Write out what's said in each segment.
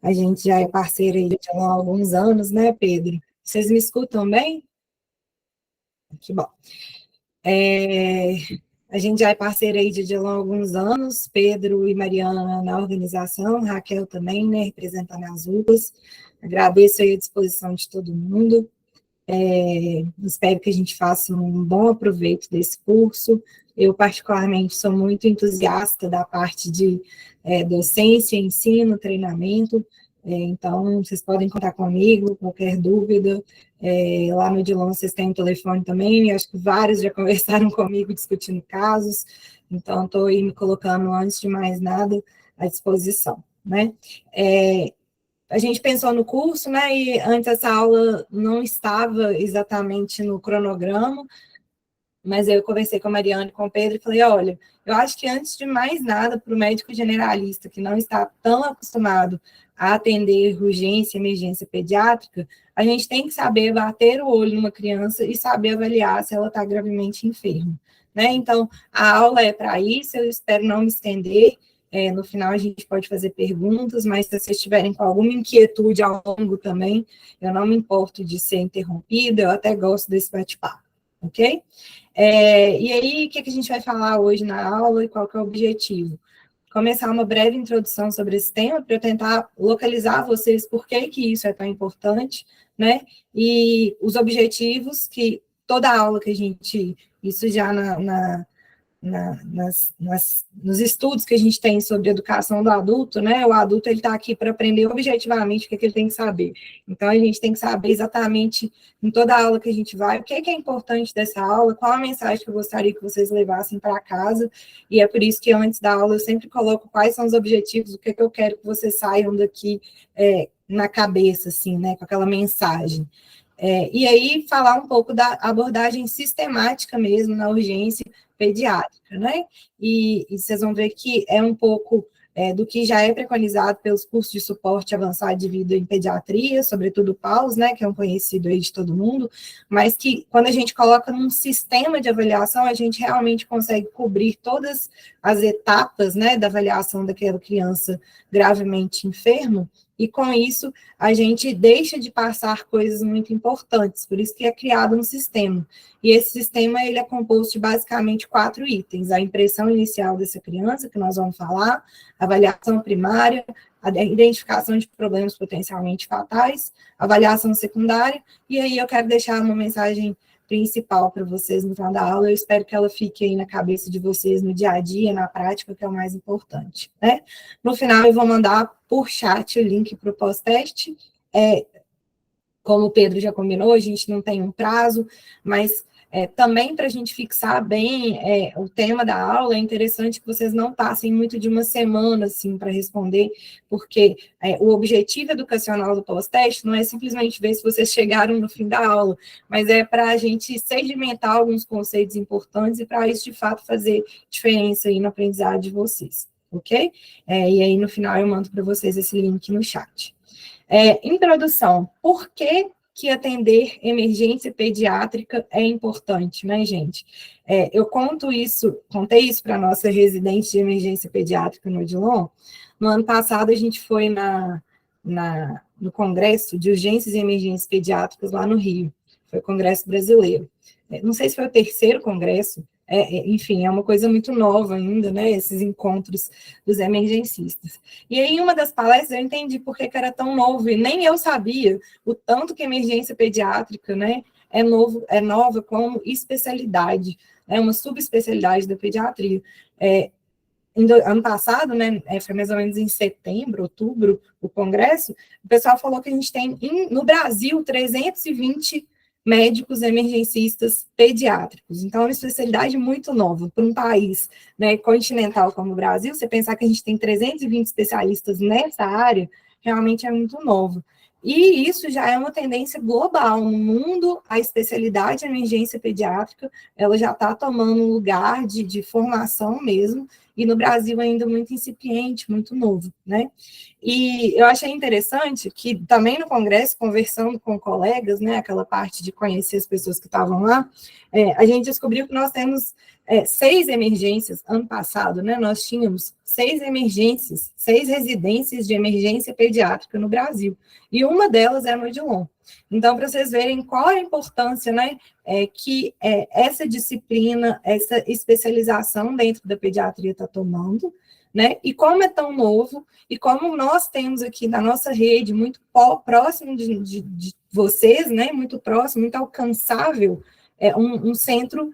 A gente já é parceiro aí há alguns anos, né, Pedro? Vocês me escutam bem? Que bom. É, a gente já é parceiro aí de há alguns anos, Pedro e Mariana na organização, Raquel também, né, representando as UPAs. Agradeço aí a disposição de todo mundo. Espero que a gente faça um bom aproveito desse curso. Eu, particularmente, sou muito entusiasta da parte de docência, ensino, treinamento, então vocês podem contar comigo, qualquer dúvida. Lá no Edilon vocês têm um telefone também, acho que vários já conversaram comigo discutindo casos, então estou aí me colocando, antes de mais nada, à disposição, né? A gente pensou no curso, né, e antes essa aula não estava exatamente no cronograma, mas eu conversei com a Mariana e com o Pedro e falei, olha, eu acho que antes de mais nada, para o médico generalista, que não está tão acostumado a atender urgência, emergência pediátrica, a gente tem que saber bater o olho numa criança e saber avaliar se ela está gravemente enferma, né? Então, a aula é para isso, eu espero não me estender. No final a gente pode fazer perguntas, mas se vocês tiverem com alguma inquietude ao longo também, eu não me importo de ser interrompida, eu até gosto desse bate-papo, ok? E aí, o que a gente vai falar hoje na aula e qual que é o objetivo? Começar uma breve introdução sobre esse tema, para eu tentar localizar vocês por que isso é tão importante, né? E os objetivos que toda aula que a gente, isso já nos estudos que a gente tem sobre educação do adulto, né, o adulto ele está aqui para aprender objetivamente o que ele tem que saber. Então, a gente tem que saber exatamente, em toda aula que a gente vai, o que é importante dessa aula, qual a mensagem que eu gostaria que vocês levassem para casa, e é por isso que antes da aula eu sempre coloco quais são os objetivos, o que eu quero que vocês saiam daqui na cabeça, assim, né, com aquela mensagem. E aí, falar um pouco da abordagem sistemática mesmo na urgência pediátrica, né? E vocês vão ver que é um pouco do que já é preconizado pelos cursos de suporte avançado de vida em pediatria, sobretudo o PAUS, né, que é um conhecido aí de todo mundo, mas que quando a gente coloca num sistema de avaliação, a gente realmente consegue cobrir todas as etapas, né, da avaliação daquela criança gravemente enferma, e com isso a gente deixa de passar coisas muito importantes, por isso que é criado um sistema. E esse sistema ele é composto de basicamente 4 itens: a impressão inicial dessa criança, que nós vamos falar, a avaliação primária, a identificação de problemas potencialmente fatais, a avaliação secundária, e aí eu quero deixar uma mensagem principal para vocês no final da aula, eu espero que ela fique aí na cabeça de vocês no dia a dia, na prática, que é o mais importante, né? No final eu vou mandar por chat o link para o pós-teste, como o Pedro já combinou, a gente não tem um prazo, mas também para a gente fixar bem o tema da aula, é interessante que vocês não passem muito de uma semana assim, para responder, porque o objetivo educacional do pós-teste não é simplesmente ver se vocês chegaram no fim da aula, mas é para a gente sedimentar alguns conceitos importantes e para isso, de fato, fazer diferença aí no aprendizado de vocês, ok? E aí, no final, eu mando para vocês esse link no chat. Introdução. Por que atender emergência pediátrica é importante, né, gente? Eu contei isso para a nossa residente de emergência pediátrica no Odilon. No ano passado, a gente foi no Congresso de Urgências e Emergências Pediátricas lá no Rio. Foi o Congresso Brasileiro. Não sei se foi o terceiro congresso, enfim, é uma coisa muito nova ainda, né, esses encontros dos emergencistas. E aí, em uma das palestras, eu entendi por que era tão novo, e nem eu sabia o tanto que emergência pediátrica, né, é nova como especialidade, é uma subespecialidade da pediatria. Ano passado, né, foi mais ou menos em setembro, outubro, o congresso, o pessoal falou que a gente tem, no Brasil, 320 médicos emergencistas pediátricos. Então, é uma especialidade muito nova para um país, né, continental como o Brasil. Você pensar que a gente tem 320 especialistas nessa área, realmente é muito novo. E isso já é uma tendência global. No mundo, a especialidade em emergência pediátrica, ela já está tomando um lugar de formação mesmo, e no Brasil ainda muito incipiente, muito novo, né? E eu achei interessante que também no congresso, conversando com colegas, né, aquela parte de conhecer as pessoas que estavam lá, a gente descobriu que nós temos 6 emergências. Ano passado, né, nós tínhamos 6 emergências, 6 residências de emergência pediátrica no Brasil, e uma delas é no Odilon. Então, para vocês verem qual a importância, né, que essa disciplina, essa especialização dentro da pediatria está tomando, né, e como é tão novo, e como nós temos aqui na nossa rede, muito próximo de vocês, né, muito próximo, muito alcançável, um centro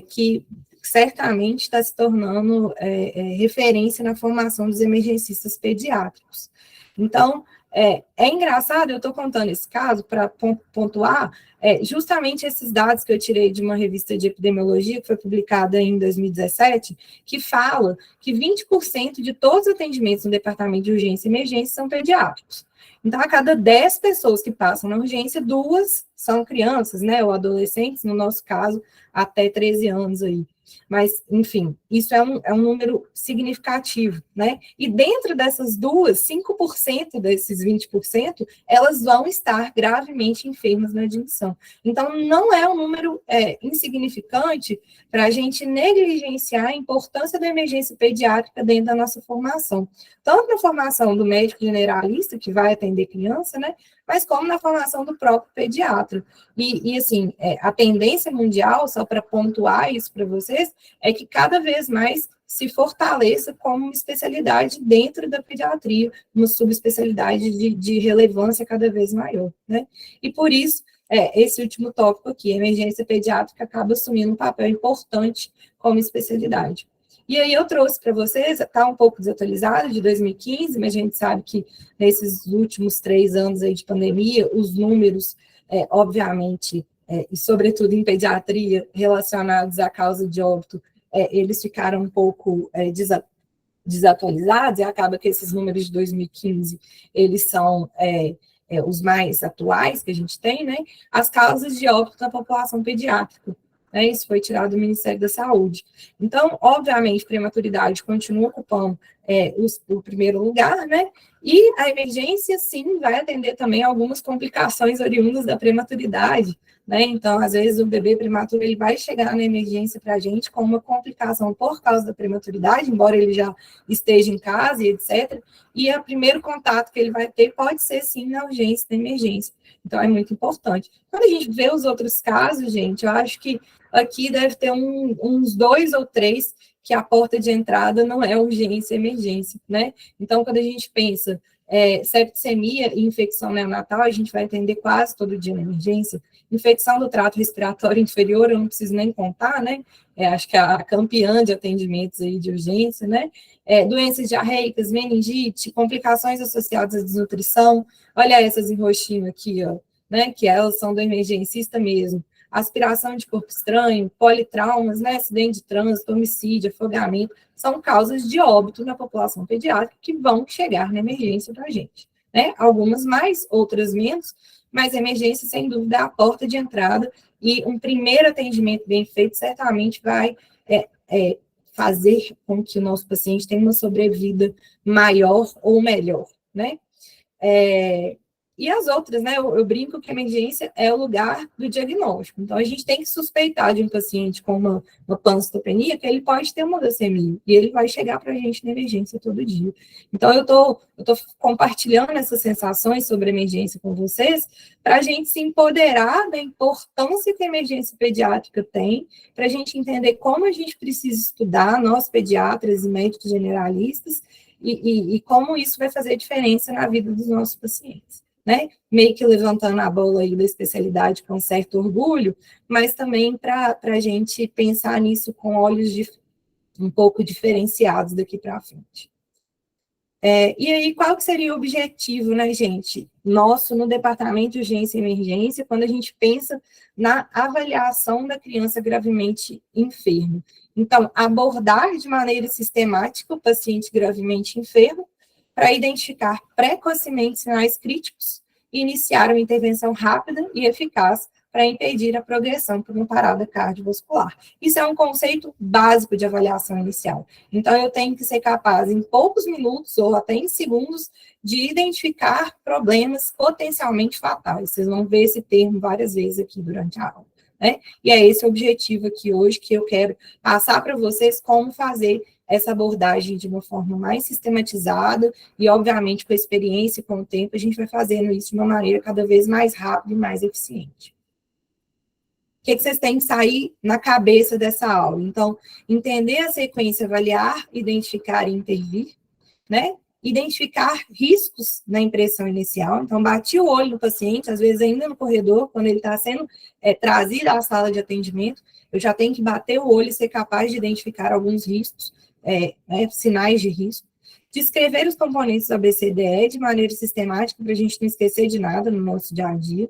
que certamente está se tornando referência na formação dos emergencistas pediátricos. Então, é engraçado, eu estou contando esse caso para pontuar justamente esses dados que eu tirei de uma revista de epidemiologia, que foi publicada em 2017, que fala que 20% de todos os atendimentos no departamento de urgência e emergência são pediátricos. Então, a cada 10 pessoas que passam na urgência, 2 são crianças, né, ou adolescentes, no nosso caso, até 13 anos aí. Mas, enfim, isso é um número significativo, né? E dentro dessas 2, 5% desses 20%, elas vão estar gravemente enfermas na admissão. Então, não é um número insignificante para a gente negligenciar a importância da emergência pediátrica dentro da nossa formação. Tanto na formação do médico generalista, que vai atender criança, né? Mas como na formação do próprio pediatra. E assim, a tendência mundial, só para pontuar isso para vocês, é que cada vez mais se fortaleça como uma especialidade dentro da pediatria, uma subespecialidade de relevância cada vez maior, né? E por isso, esse último tópico aqui, a emergência pediátrica acaba assumindo um papel importante como especialidade. E aí eu trouxe para vocês, está um pouco desatualizado, de 2015, mas a gente sabe que nesses últimos 3 anos aí de pandemia, os números, obviamente, e sobretudo em pediatria, relacionados à causa de óbito, eles ficaram um pouco desatualizados, e acaba que esses números de 2015, eles são os mais atuais que a gente tem, né? As causas de óbito da população pediátrica. Isso foi tirado do Ministério da Saúde. Então, obviamente, prematuridade continua ocupando o primeiro lugar, né? E a emergência, sim, vai atender também algumas complicações oriundas da prematuridade, né? Então, às vezes, o bebê prematuro ele vai chegar na emergência para a gente com uma complicação por causa da prematuridade, embora ele já esteja em casa e etc. E o primeiro contato que ele vai ter pode ser, sim, na urgência da emergência. Então, é muito importante. Quando a gente vê os outros casos, gente, eu acho que aqui deve ter uns 2 ou 3 que a porta de entrada não é urgência e emergência, né? Então, quando a gente pensa septicemia e infecção neonatal, a gente vai atender quase todo dia na emergência. Infecção do trato respiratório inferior, eu não preciso nem contar, né? Acho que é a campeã de atendimentos aí de urgência, né? Doenças diarreicas, meningite, complicações associadas à desnutrição. Olha essas em roxinho aqui, ó, né? Que elas são do emergencista mesmo. Aspiração de corpo estranho, politraumas, né? Acidente de trânsito, homicídio, afogamento, são causas de óbito na população pediátrica que vão chegar na emergência para a gente, né? Algumas mais, outras menos, mas a emergência, sem dúvida, é a porta de entrada e um primeiro atendimento bem feito certamente vai fazer com que o nosso paciente tenha uma sobrevida maior ou melhor, né? E as outras, né? Eu brinco que a emergência é o lugar do diagnóstico. Então, a gente tem que suspeitar de um paciente com uma pancitopenia que ele pode ter uma leucemia, e ele vai chegar para a gente na emergência todo dia. Então, eu tô compartilhando essas sensações sobre a emergência com vocês, para a gente se empoderar da importância que a emergência pediátrica tem, para a gente entender como a gente precisa estudar, nós pediatras e médicos generalistas, e como isso vai fazer diferença na vida dos nossos pacientes. Né? Meio que levantando a bola aí da especialidade com certo orgulho, mas também para a gente pensar nisso com olhos um pouco diferenciados daqui para frente. E aí, qual que seria o objetivo, né, gente, nosso no departamento de urgência e emergência, quando a gente pensa na avaliação da criança gravemente enferma? Então, abordar de maneira sistemática o paciente gravemente enfermo, para identificar precocemente sinais críticos e iniciar uma intervenção rápida e eficaz para impedir a progressão por uma parada cardiovascular. Isso é um conceito básico de avaliação inicial. Então, eu tenho que ser capaz, em poucos minutos ou até em segundos, de identificar problemas potencialmente fatais. Vocês vão ver esse termo várias vezes aqui durante a aula, né? E é esse o objetivo aqui hoje que eu quero passar para vocês como fazer essa abordagem de uma forma mais sistematizada e, obviamente, com a experiência e com o tempo, a gente vai fazendo isso de uma maneira cada vez mais rápida e mais eficiente. O que vocês têm que sair na cabeça dessa aula? Então, entender a sequência, avaliar, identificar e intervir, né? Identificar riscos na impressão inicial. Então, bati o olho no paciente, às vezes ainda no corredor, quando ele está sendo trazido à sala de atendimento, eu já tenho que bater o olho e ser capaz de identificar alguns riscos, sinais de risco. Descrever os componentes do ABCDE de maneira sistemática, para a gente não esquecer de nada no nosso dia a dia.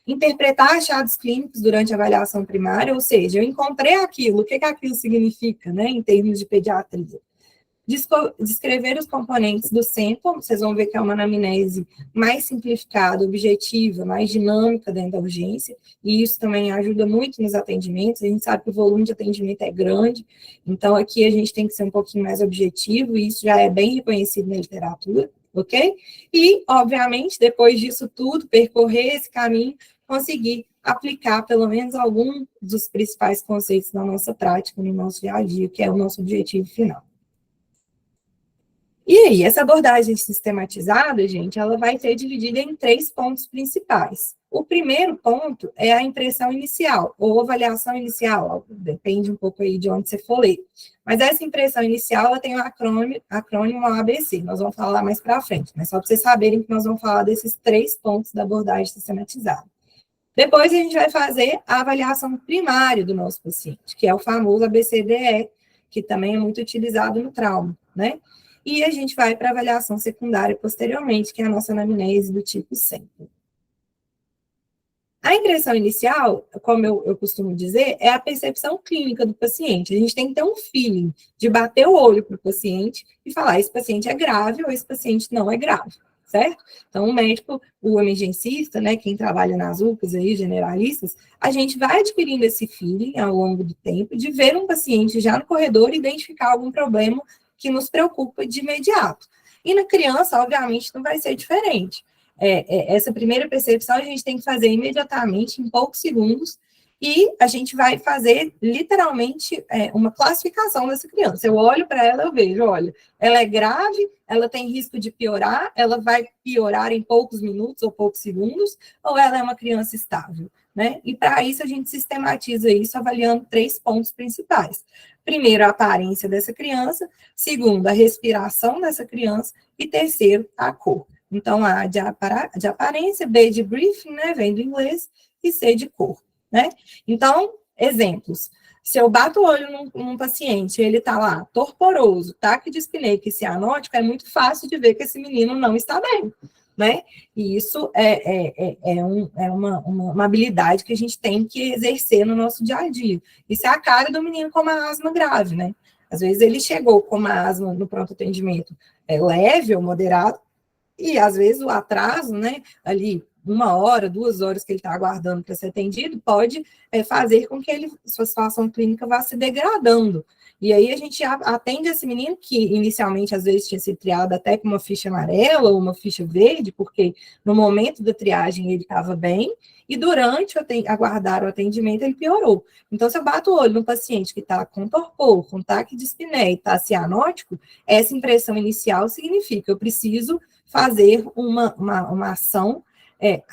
Interpretar achados clínicos durante a avaliação primária, ou seja, eu encontrei aquilo, o que aquilo significa, né, em termos de pediatria. Descrever os componentes do SEMPO, vocês vão ver que é uma anamnese mais simplificada, objetiva, mais dinâmica dentro da urgência, e isso também ajuda muito nos atendimentos. A gente sabe que o volume de atendimento é grande, então aqui a gente tem que ser um pouquinho mais objetivo, e isso já é bem reconhecido na literatura, ok? E, obviamente, depois disso tudo, percorrer esse caminho, conseguir aplicar pelo menos algum dos principais conceitos da nossa prática, no nosso dia a dia, que é o nosso objetivo final. E aí, essa abordagem sistematizada, gente, ela vai ser dividida em 3 pontos principais. O primeiro ponto é a impressão inicial, ou avaliação inicial, depende um pouco aí de onde você for ler. Mas essa impressão inicial, ela tem o acrônimo ABC, nós vamos falar mais para frente, mas só para vocês saberem que nós vamos falar desses 3 pontos da abordagem sistematizada. Depois, a gente vai fazer a avaliação primária do nosso paciente, que é o famoso ABCDE, que também é muito utilizado no trauma, né? E a gente vai para a avaliação secundária posteriormente, que é a nossa anamnese do tipo SEMPO. A impressão inicial, como eu costumo dizer, é a percepção clínica do paciente. A gente tem que ter um feeling de bater o olho para o paciente e falar, esse paciente é grave ou esse paciente não é grave, certo? Então, o médico, o emergencista, né, quem trabalha nas UPAs aí, generalistas, a gente vai adquirindo esse feeling ao longo do tempo de ver um paciente já no corredor e identificar algum problema que nos preocupa de imediato. E na criança, obviamente, não vai ser diferente. Essa primeira percepção a gente tem que fazer imediatamente, em poucos segundos, e a gente vai fazer, literalmente, uma classificação dessa criança. Eu olho para ela, eu vejo, olha, ela é grave, ela tem risco de piorar, ela vai piorar em poucos minutos ou poucos segundos, ou ela é uma criança estável, né? E para isso a gente sistematiza isso avaliando 3 pontos principais. Primeiro, a aparência dessa criança, segundo, a respiração dessa criança, e terceiro, a cor. Então, A de aparência, B de briefing, né, vem do inglês, e C de cor, né? Então, exemplos. Se eu bato o olho num paciente, ele está lá torporoso, taquidispneico e cianótico, é muito fácil de ver que esse menino não está bem, né? E isso é uma habilidade que a gente tem que exercer no nosso dia a dia. Isso é a cara do menino com uma asma grave, né? Às vezes ele chegou com uma asma no pronto atendimento leve ou moderado, e às vezes o atraso, né, ali 1 hora, 2 horas que ele está aguardando para ser atendido, pode fazer com que sua situação clínica vá se degradando. E aí a gente atende esse menino que inicialmente às vezes tinha sido triado até com uma ficha amarela ou uma ficha verde, porque no momento da triagem ele estava bem, e durante aguardar o atendimento ele piorou. Então, se eu bato o olho no paciente que está com torpor, com taquidispneia e está cianótico, essa impressão inicial significa eu preciso fazer uma ação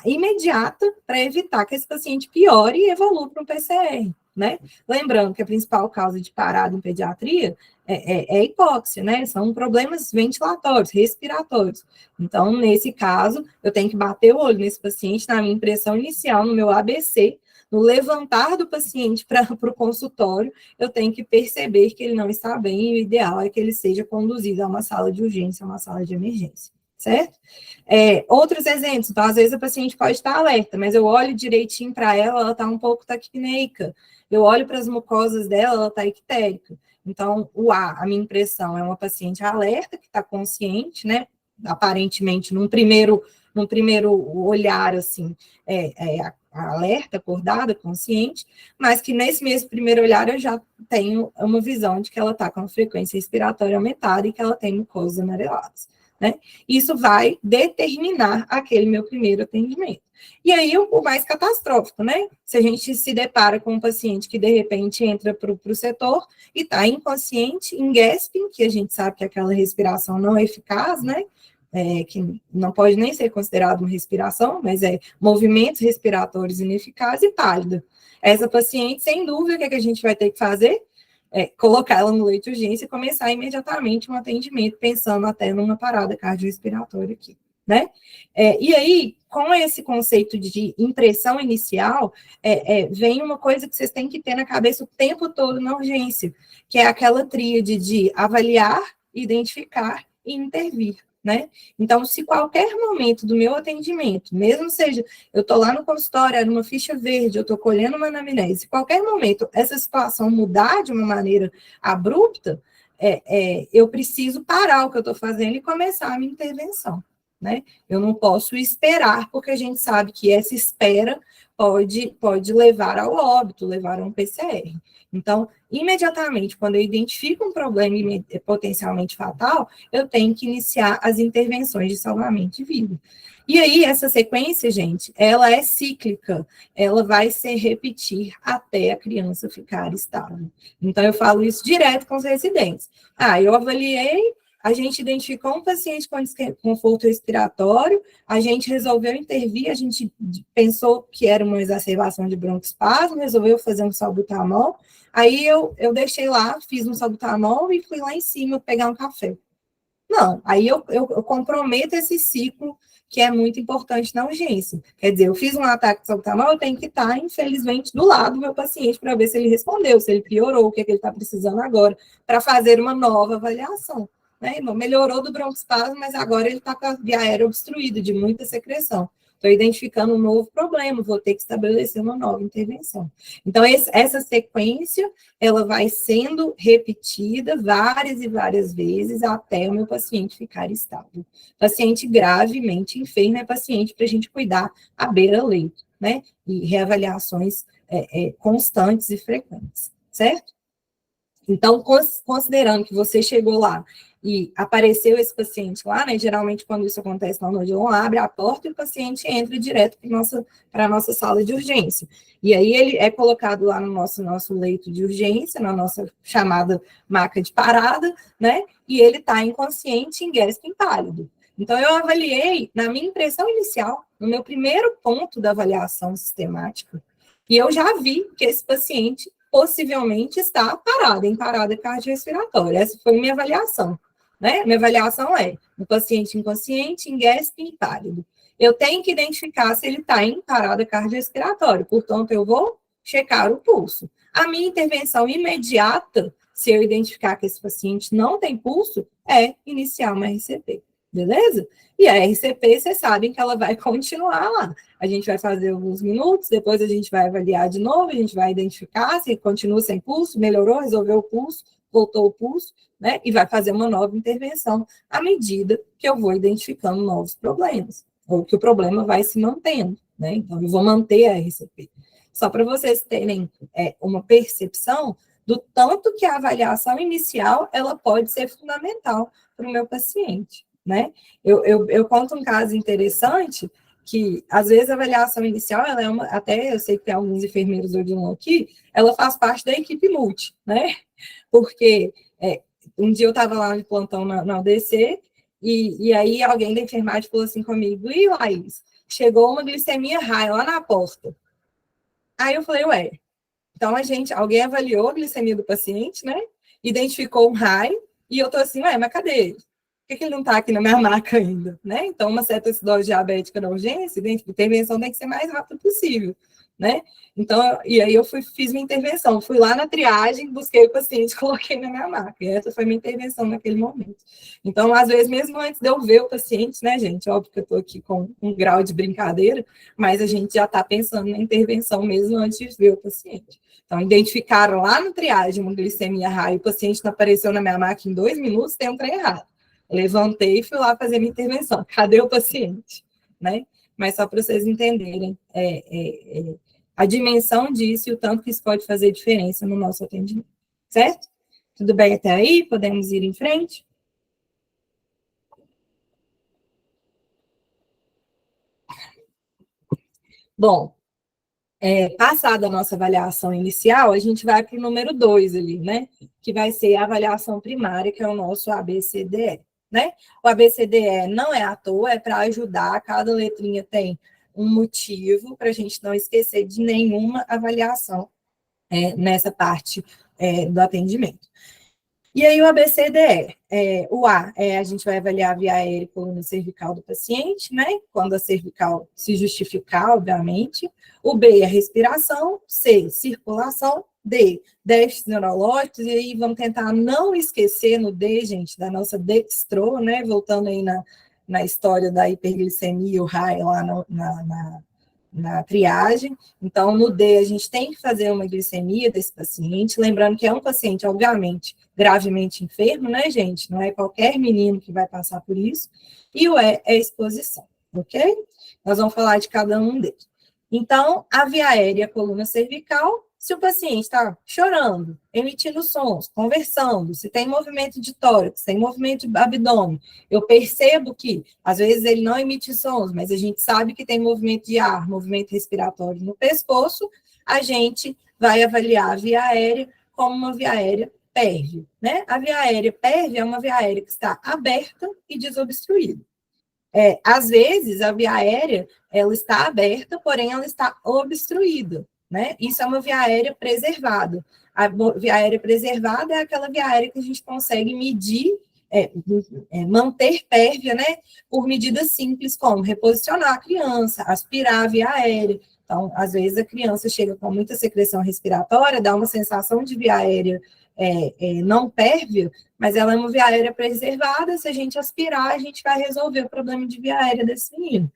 imediata para evitar que esse paciente piore e evolua para um PCR, né? Lembrando que a principal causa de parada em pediatria é a hipóxia, né? São problemas ventilatórios, respiratórios. Então, nesse caso, eu tenho que bater o olho nesse paciente na minha impressão inicial, no meu ABC, no levantar do paciente para o consultório, eu tenho que perceber que ele não está bem e o ideal é que ele seja conduzido a uma sala de urgência, a uma sala de emergência. Certo? Outros exemplos, então, às vezes a paciente pode estar alerta, mas eu olho direitinho para ela, ela está um pouco taquipneica. Eu olho para as mucosas dela, ela está ictérica. Então, a minha impressão é uma paciente alerta, que está consciente, né? Aparentemente, num primeiro olhar, assim, alerta, acordada, consciente, mas que nesse mesmo primeiro olhar eu já tenho uma visão de que ela está com a frequência respiratória aumentada e que ela tem mucosas amareladas, né? Isso vai determinar aquele meu primeiro atendimento. E aí, o mais catastrófico, né? Se a gente se depara com um paciente que, de repente, entra para o setor e está inconsciente, em gasping, que a gente sabe que é aquela respiração não eficaz, né? Que não pode nem ser considerado uma respiração, mas é movimentos respiratórios ineficazes e pálida. Essa paciente, sem dúvida, o que, é que a gente vai ter que fazer? Colocar ela no leito de urgência e começar imediatamente um atendimento, pensando até numa parada cardiorrespiratória aqui, né? E aí, com esse conceito de impressão inicial, vem uma coisa que vocês têm que ter na cabeça o tempo todo na urgência, que é aquela tríade de avaliar, identificar e intervir, né? Então, se qualquer momento do meu atendimento, mesmo seja, eu estou lá no consultório, numa ficha verde, eu estou colhendo uma anamnese, se qualquer momento essa situação mudar de uma maneira abrupta, eu preciso parar o que eu estou fazendo e começar a minha intervenção, né? Eu não posso esperar, porque a gente sabe que essa espera pode levar ao óbito, levar a um PCR. Então, imediatamente, quando eu identifico um problema potencialmente fatal, eu tenho que iniciar as intervenções de salvamento de vida. E aí, essa sequência, gente, ela é cíclica, ela vai se repetir até a criança ficar estável. Então, eu falo isso direto com os residentes. Eu avaliei, a gente identificou um paciente com desconforto respiratório, a gente resolveu intervir, a gente pensou que era uma exacerbação de broncoespasmo, resolveu fazer um salbutamol, aí eu deixei lá, fiz um salbutamol e fui lá em cima pegar um café. Não, aí eu comprometo esse ciclo que é muito importante na urgência. Quer dizer, eu fiz um ataque de salbutamol, eu tenho que estar, infelizmente, do lado do meu paciente para ver se ele respondeu, se ele piorou, o que, é que ele está precisando agora, para fazer uma nova avaliação. Né? Melhorou do broncoespasmo, mas agora ele está com a via aérea obstruída, de muita secreção. Estou identificando um novo problema, vou ter que estabelecer uma nova intervenção. Então, essa sequência, ela vai sendo repetida várias e várias vezes até o meu paciente ficar estável. Paciente gravemente enfermo é paciente para a gente cuidar à beira-leito, né? E reavaliações constantes e frequentes, certo? Então, considerando que você chegou lá e apareceu esse paciente lá, né? Geralmente, quando isso acontece lá no Odilon, abre a porta e o paciente entra direto para a nossa sala de urgência. E aí ele é colocado lá no nosso leito de urgência, na nossa chamada maca de parada, né? E ele está inconsciente, em gasping pálido. Então, eu avaliei, na minha impressão inicial, no meu primeiro ponto da avaliação sistemática, e eu já vi que esse paciente possivelmente está parado, em parada cardiorrespiratória. Essa foi minha avaliação. Né? Minha avaliação é um paciente inconsciente, em gasping e pálido. Eu tenho que identificar se ele está em parada cardiorrespiratória, portanto, eu vou checar o pulso. A minha intervenção imediata, se eu identificar que esse paciente não tem pulso, é iniciar uma RCP. Beleza? E a RCP, vocês sabem que ela vai continuar lá. A gente vai fazer alguns minutos, depois a gente vai avaliar de novo, a gente vai identificar se continua sem pulso, melhorou, resolveu o pulso, voltou o pulso, né? E vai fazer uma nova intervenção à medida que eu vou identificando novos problemas, ou que o problema vai se mantendo, né? Então, eu vou manter a RCP. Só para vocês terem uma percepção do tanto que a avaliação inicial, ela pode ser fundamental para o meu paciente. Né? Eu conto um caso interessante, que às vezes a avaliação inicial, ela é até eu sei que tem alguns enfermeiros do Odilon aqui, ela faz parte da equipe multi, né? Porque um dia eu estava lá de plantão na UDC, e aí alguém da enfermagem falou assim comigo, e Laís, chegou uma glicemia high lá na porta. Aí eu falei, então alguém avaliou a glicemia do paciente, né? Identificou um high, e eu tô assim, mas cadê ele? Por que ele não está aqui na minha maca ainda, né? Então, uma cetoacidose diabética na urgência, a intervenção tem que ser mais rápida possível, né? Então, e aí eu fiz minha intervenção, fui lá na triagem, busquei o paciente, coloquei na minha maca, e essa foi minha intervenção naquele momento. Então, às vezes, mesmo antes de eu ver o paciente, né, gente, óbvio que eu estou aqui com um grau de brincadeira, mas a gente já está pensando na intervenção mesmo antes de ver o paciente. Então, identificaram lá na triagem uma glicemia high, o paciente não apareceu na minha maca em 2 minutos, tem um trem errado. Levantei e fui lá fazer minha intervenção. Cadê o paciente? Né? mas só para vocês entenderem a dimensão disso e o tanto que isso pode fazer diferença no nosso atendimento, certo? Tudo bem até aí? Podemos ir em frente? Bom, passada a nossa avaliação inicial, a gente vai para o número 2 ali, né? Que vai ser a avaliação primária, que é o nosso ABCDE, né? O ABCDE não é à toa, é para ajudar, cada letrinha tem um motivo para a gente não esquecer de nenhuma avaliação nessa parte do atendimento. E aí o ABCDE, o A, a gente vai avaliar a via aérea e coluna cervical do paciente, né? Quando a cervical se justificar, obviamente. O B, a respiração. C, circulação. D, déficits neurológicos. E aí vamos tentar não esquecer no D, gente, da nossa dextro, né? Voltando aí na história da hiperglicemia, o RAI lá na triagem. Então, no D, a gente tem que fazer uma glicemia desse paciente, lembrando que é um paciente, obviamente, gravemente enfermo, né, gente? Não é qualquer menino que vai passar por isso. E o E é exposição, ok? Nós vamos falar de cada um deles. Então, a via aérea, a coluna cervical, se o paciente está chorando, emitindo sons, conversando, se tem movimento de tórax, tem movimento de abdômen, eu percebo que, às vezes, ele não emite sons, mas a gente sabe que tem movimento de ar, movimento respiratório no pescoço, a gente vai avaliar a via aérea como uma via aérea PERV, né? A via aérea PERV é uma via aérea que está aberta e desobstruída. Às vezes, a via aérea, ela está aberta, porém, ela está obstruída, né? Isso é uma via aérea preservada. A via aérea preservada é aquela via aérea que a gente consegue medir, manter pérvia, né? Por medidas simples, como reposicionar a criança, aspirar a via aérea. Então, às vezes, a criança chega com muita secreção respiratória, dá uma sensação de via aérea não pérvia, mas ela é uma via aérea preservada, se a gente aspirar, a gente vai resolver o problema de via aérea desse menino.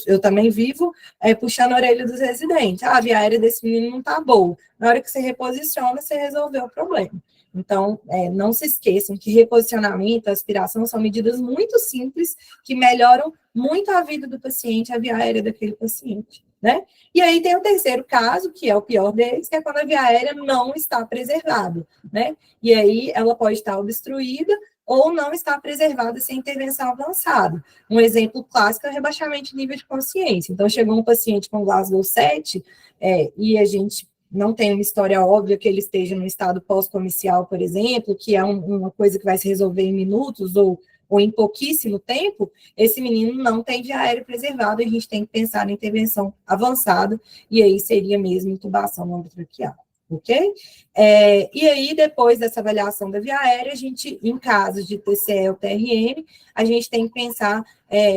Eu também vivo puxando a orelha dos residentes. A via aérea desse menino não está boa. Na hora que você reposiciona, você resolveu o problema. Então, não se esqueçam que reposicionamento, aspiração são medidas muito simples que melhoram muito a vida do paciente, a via aérea daquele paciente, né? E aí tem o terceiro caso, que é o pior deles, que é quando a via aérea não está preservada, né? E aí ela pode estar obstruída ou não estar preservada sem intervenção avançada. Um exemplo clássico é o rebaixamento de nível de consciência. Então, chegou um paciente com Glasgow 7, e a gente não tem uma história óbvia que ele esteja no estado pós-comicial, por exemplo, que é uma coisa que vai se resolver em minutos ou em pouquíssimo tempo, esse menino não tem via aérea preservada, a gente tem que pensar na intervenção avançada, e aí seria mesmo intubação orotraqueal, ok? E aí, depois dessa avaliação da via aérea, a gente, em casos de TCE ou TRM, a gente tem que pensar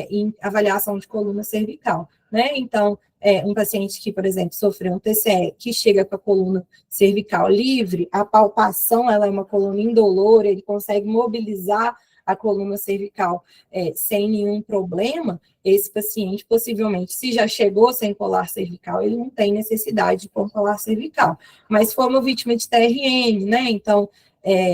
em avaliação de coluna cervical, né? Então, um paciente que, por exemplo, sofreu um TCE, que chega com a coluna cervical livre, a palpação, ela é uma coluna indolor, ele consegue mobilizar a coluna cervical sem nenhum problema, esse paciente, possivelmente, se já chegou sem colar cervical, ele não tem necessidade de pôr colar cervical. Mas foi uma vítima de TRM, né? Então,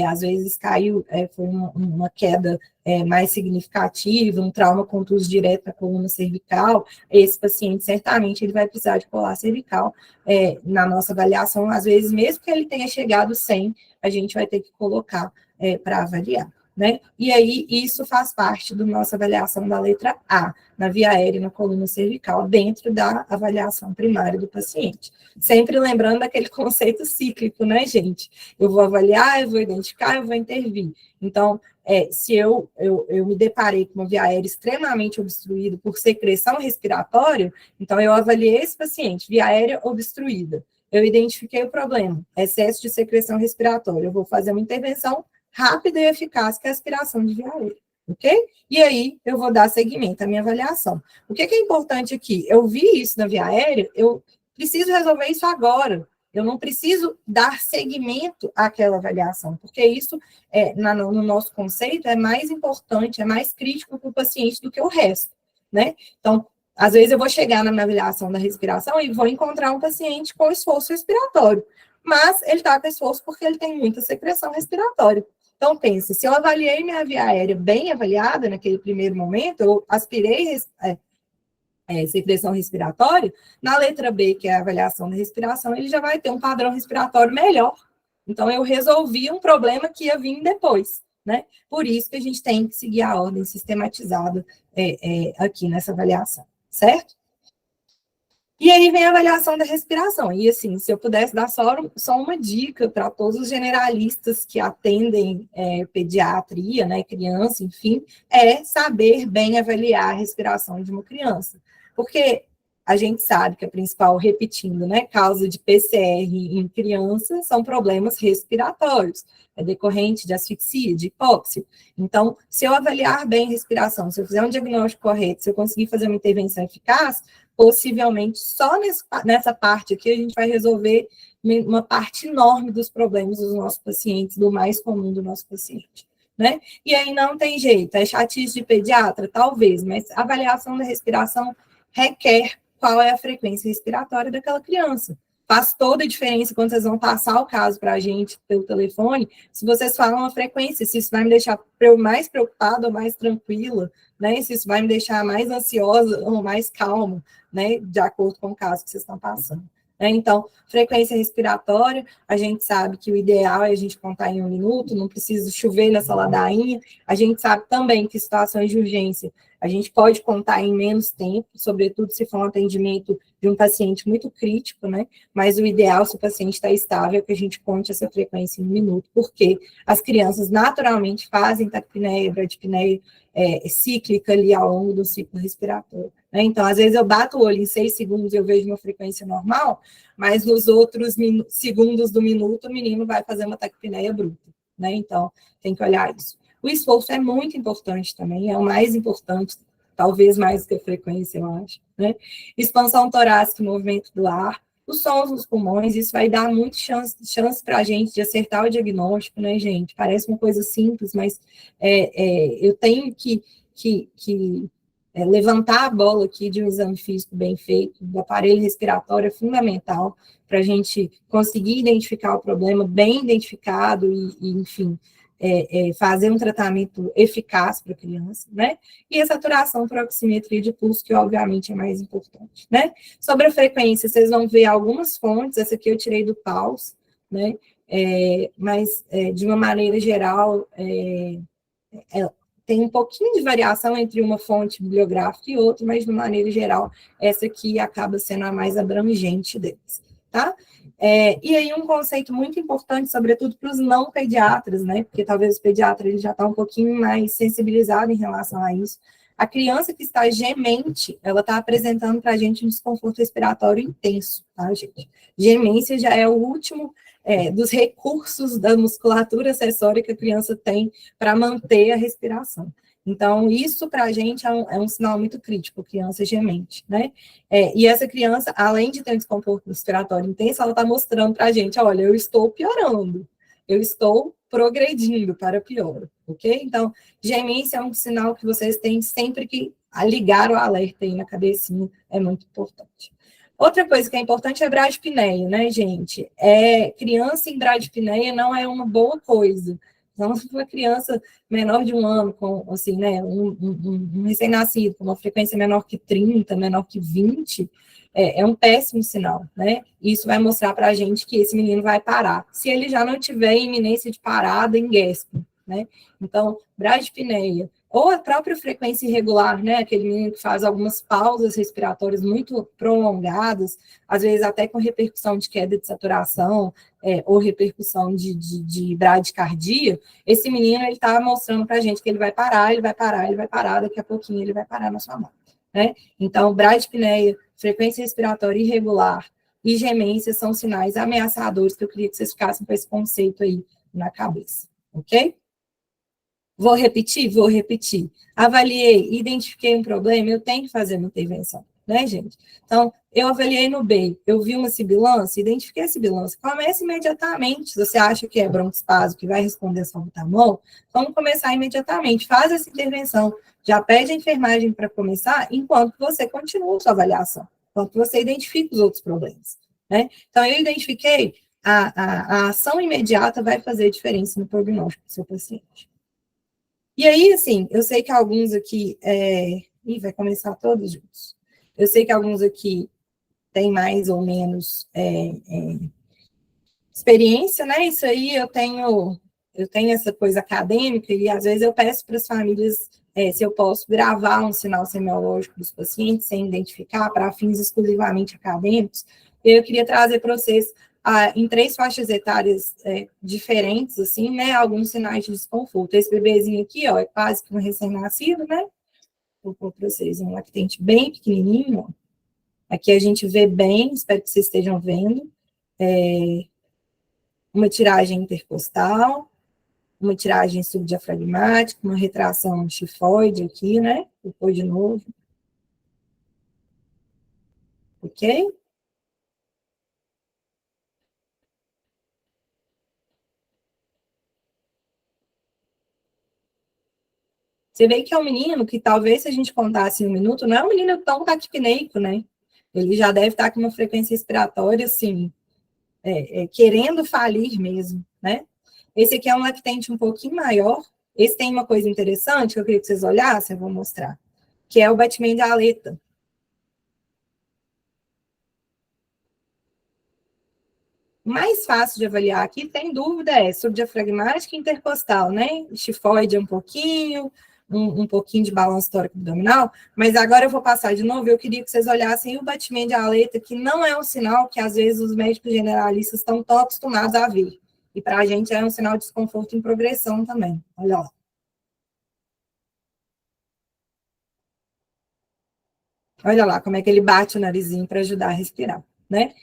às vezes caiu, foi uma queda mais significativa, um trauma contuso direto na coluna cervical, esse paciente, certamente, ele vai precisar de colar cervical. Na nossa avaliação, às vezes, mesmo que ele tenha chegado sem, a gente vai ter que colocar para avaliar. Né? E aí, isso faz parte da nossa avaliação da letra A, na via aérea e na coluna cervical, dentro da avaliação primária do paciente. Sempre lembrando daquele conceito cíclico, né, gente? Eu vou avaliar, eu vou identificar, eu vou intervir. Então, se eu me deparei com uma via aérea extremamente obstruída por secreção respiratória, então eu avaliei esse paciente, via aérea obstruída. Eu identifiquei o problema, excesso de secreção respiratória. Eu vou fazer uma intervenção rápida e eficaz, que é a aspiração de via aérea, ok? E aí, eu vou dar seguimento à minha avaliação. O que é importante aqui? Eu vi isso na via aérea, eu preciso resolver isso agora. Eu não preciso dar seguimento àquela avaliação, porque isso, no nosso conceito, é mais importante, é mais crítico para o paciente do que o resto, né? Então, às vezes eu vou chegar na minha avaliação da respiração e vou encontrar um paciente com esforço respiratório, mas ele está com esforço porque ele tem muita secreção respiratória. Então, pense, se eu avaliei minha via aérea bem avaliada naquele primeiro momento, eu aspirei secreção respiratória, na letra B, que é a avaliação da respiração, ele já vai ter um padrão respiratório melhor. Então, eu resolvi um problema que ia vir depois, né? Por isso que a gente tem que seguir a ordem sistematizada aqui nessa avaliação, certo? E aí vem a avaliação da respiração. E assim, se eu pudesse dar só uma dica para todos os generalistas que atendem pediatria, né, criança, enfim, é saber bem avaliar a respiração de uma criança. Porque a gente sabe que a principal, repetindo, né, causa de PCR em criança são problemas respiratórios, decorrente de asfixia, de hipóxia. Então, se eu avaliar bem a respiração, se eu fizer um diagnóstico correto, se eu conseguir fazer uma intervenção eficaz, possivelmente só nessa parte aqui a gente vai resolver uma parte enorme dos problemas dos nossos pacientes, do mais comum do nosso paciente, né? E aí não tem jeito, é chatice de pediatra? Talvez, mas a avaliação da respiração requer qual é a frequência respiratória daquela criança. Faz toda a diferença quando vocês vão passar o caso para a gente pelo telefone, se vocês falam a frequência, se isso vai me deixar mais preocupada ou mais tranquila, né? Se isso vai me deixar mais ansiosa ou mais calma, né? De acordo com o caso que vocês estão passando. Então, frequência respiratória, a gente sabe que o ideal é a gente contar em 1 minuto, não precisa chover nessa ladainha. A gente sabe também que situações de urgência, a gente pode contar em menos tempo, sobretudo se for um atendimento de um paciente muito crítico, né? Mas o ideal, se o paciente está estável, é que a gente conte essa frequência em 1 minuto, porque as crianças naturalmente fazem taquipneia, bradipneia cíclica ali ao longo do ciclo respiratório. Né? Então, às vezes eu bato o olho em 6 segundos e eu vejo uma frequência normal, mas nos outros segundos do minuto o menino vai fazer uma taquipneia bruta. Né? Então, tem que olhar isso. O esforço é muito importante também, é o mais importante, talvez mais que a frequência, eu acho. Né? Expansão torácica e movimento do ar, os sons nos pulmões, isso vai dar muita chance para a gente de acertar o diagnóstico, né, gente? Parece uma coisa simples, mas eu tenho que levantar a bola aqui de um exame físico bem feito, do aparelho respiratório é fundamental para a gente conseguir identificar o problema bem identificado e enfim, fazer um tratamento eficaz para a criança, né? E a saturação por oximetria de pulso, que obviamente é mais importante, né? Sobre a frequência, vocês vão ver algumas fontes, essa aqui eu tirei do PAUS, né? Mas, de uma maneira geral, tem um pouquinho de variação entre uma fonte bibliográfica e outra, mas, de uma maneira geral, essa aqui acaba sendo a mais abrangente deles, tá? E aí um conceito muito importante, sobretudo para os não pediatras, né? Porque talvez o pediatra ele já está um pouquinho mais sensibilizado em relação a isso. A criança que está gemente, ela está apresentando para a gente um desconforto respiratório intenso, tá, gente? Gemência já é o último dos recursos da musculatura acessória que a criança tem para manter a respiração. Então, isso para a gente é um sinal muito crítico, criança gemente, né? E essa criança, além de ter um desconforto respiratório intenso, ela está mostrando para a gente, olha, eu estou piorando, eu estou progredindo para pior, ok? Então, gemência é um sinal que vocês têm sempre que ligar o alerta aí na cabecinha, é muito importante. Outra coisa que é importante é bradipineia, né, gente? Criança em bradipineia não é uma boa coisa. Então, se uma criança menor de 1 ano, com, assim, né, um recém-nascido com uma frequência menor que 30, menor que 20, é um péssimo sinal, né? Isso vai mostrar para a gente que esse menino vai parar. Se ele já não tiver iminência de parada em gasping, né? Então, bradipineia, ou a própria frequência irregular, né? Aquele menino que faz algumas pausas respiratórias muito prolongadas, às vezes até com repercussão de queda de saturação, ou repercussão de bradicardia, esse menino ele está mostrando para a gente que ele vai parar, daqui a pouquinho ele vai parar na sua mão. Né? Então, bradipineia, frequência respiratória irregular e gemência são sinais ameaçadores que eu queria que vocês ficassem com esse conceito aí na cabeça, ok? Vou repetir? Vou repetir. Avaliei, identifiquei um problema, eu tenho que fazer uma intervenção, né, gente? Então, eu avaliei no B, eu vi uma sibilância, identifiquei a sibilância, comece imediatamente. Se você acha que é broncoespasmo, que vai responder salbutamol, vamos começar imediatamente, faz essa intervenção, já pede a enfermagem para começar, enquanto você continua a sua avaliação, enquanto você identifica os outros problemas, né? Então, eu identifiquei, a ação imediata vai fazer diferença no prognóstico do seu paciente. E aí, assim, eu sei que alguns aqui... vai começar todos juntos. Eu sei que alguns aqui têm mais ou menos experiência, né? Isso aí eu tenho essa coisa acadêmica e às vezes eu peço para as famílias se eu posso gravar um sinal semiológico dos pacientes sem identificar para fins exclusivamente acadêmicos. E eu queria trazer para vocês em 3 faixas etárias diferentes, assim, né? Alguns sinais de desconforto. Esse bebezinho aqui, ó, é quase que um recém-nascido, né? Vou pôr para vocês um lactente bem pequenininho, ó. Aqui a gente vê bem, espero que vocês estejam vendo. Uma tiragem intercostal, uma tiragem subdiafragmática, uma retração tifoide aqui, né? Vou pôr de novo. Ok? Você vê que é um menino que talvez se a gente contasse em 1 minuto, não é um menino tão taquipneico, né? Ele já deve estar com uma frequência respiratória, assim, querendo falir mesmo, né? Esse aqui é um lactente um pouquinho maior. Esse tem uma coisa interessante que eu queria que vocês olhassem, eu vou mostrar, que é o batimento de aleta. O mais fácil de avaliar aqui, sem dúvida, é subdiafragmática e intercostal, né? Tifoide um pouquinho, um pouquinho de balanço tóraco abdominal, mas agora eu vou passar de novo, eu queria que vocês olhassem o batimento de aleta, que não é um sinal que, às vezes, os médicos generalistas estão tão acostumados a ver. E para a gente é um sinal de desconforto em progressão também. Olha lá. Olha lá como é que ele bate o narizinho para ajudar a respirar, né?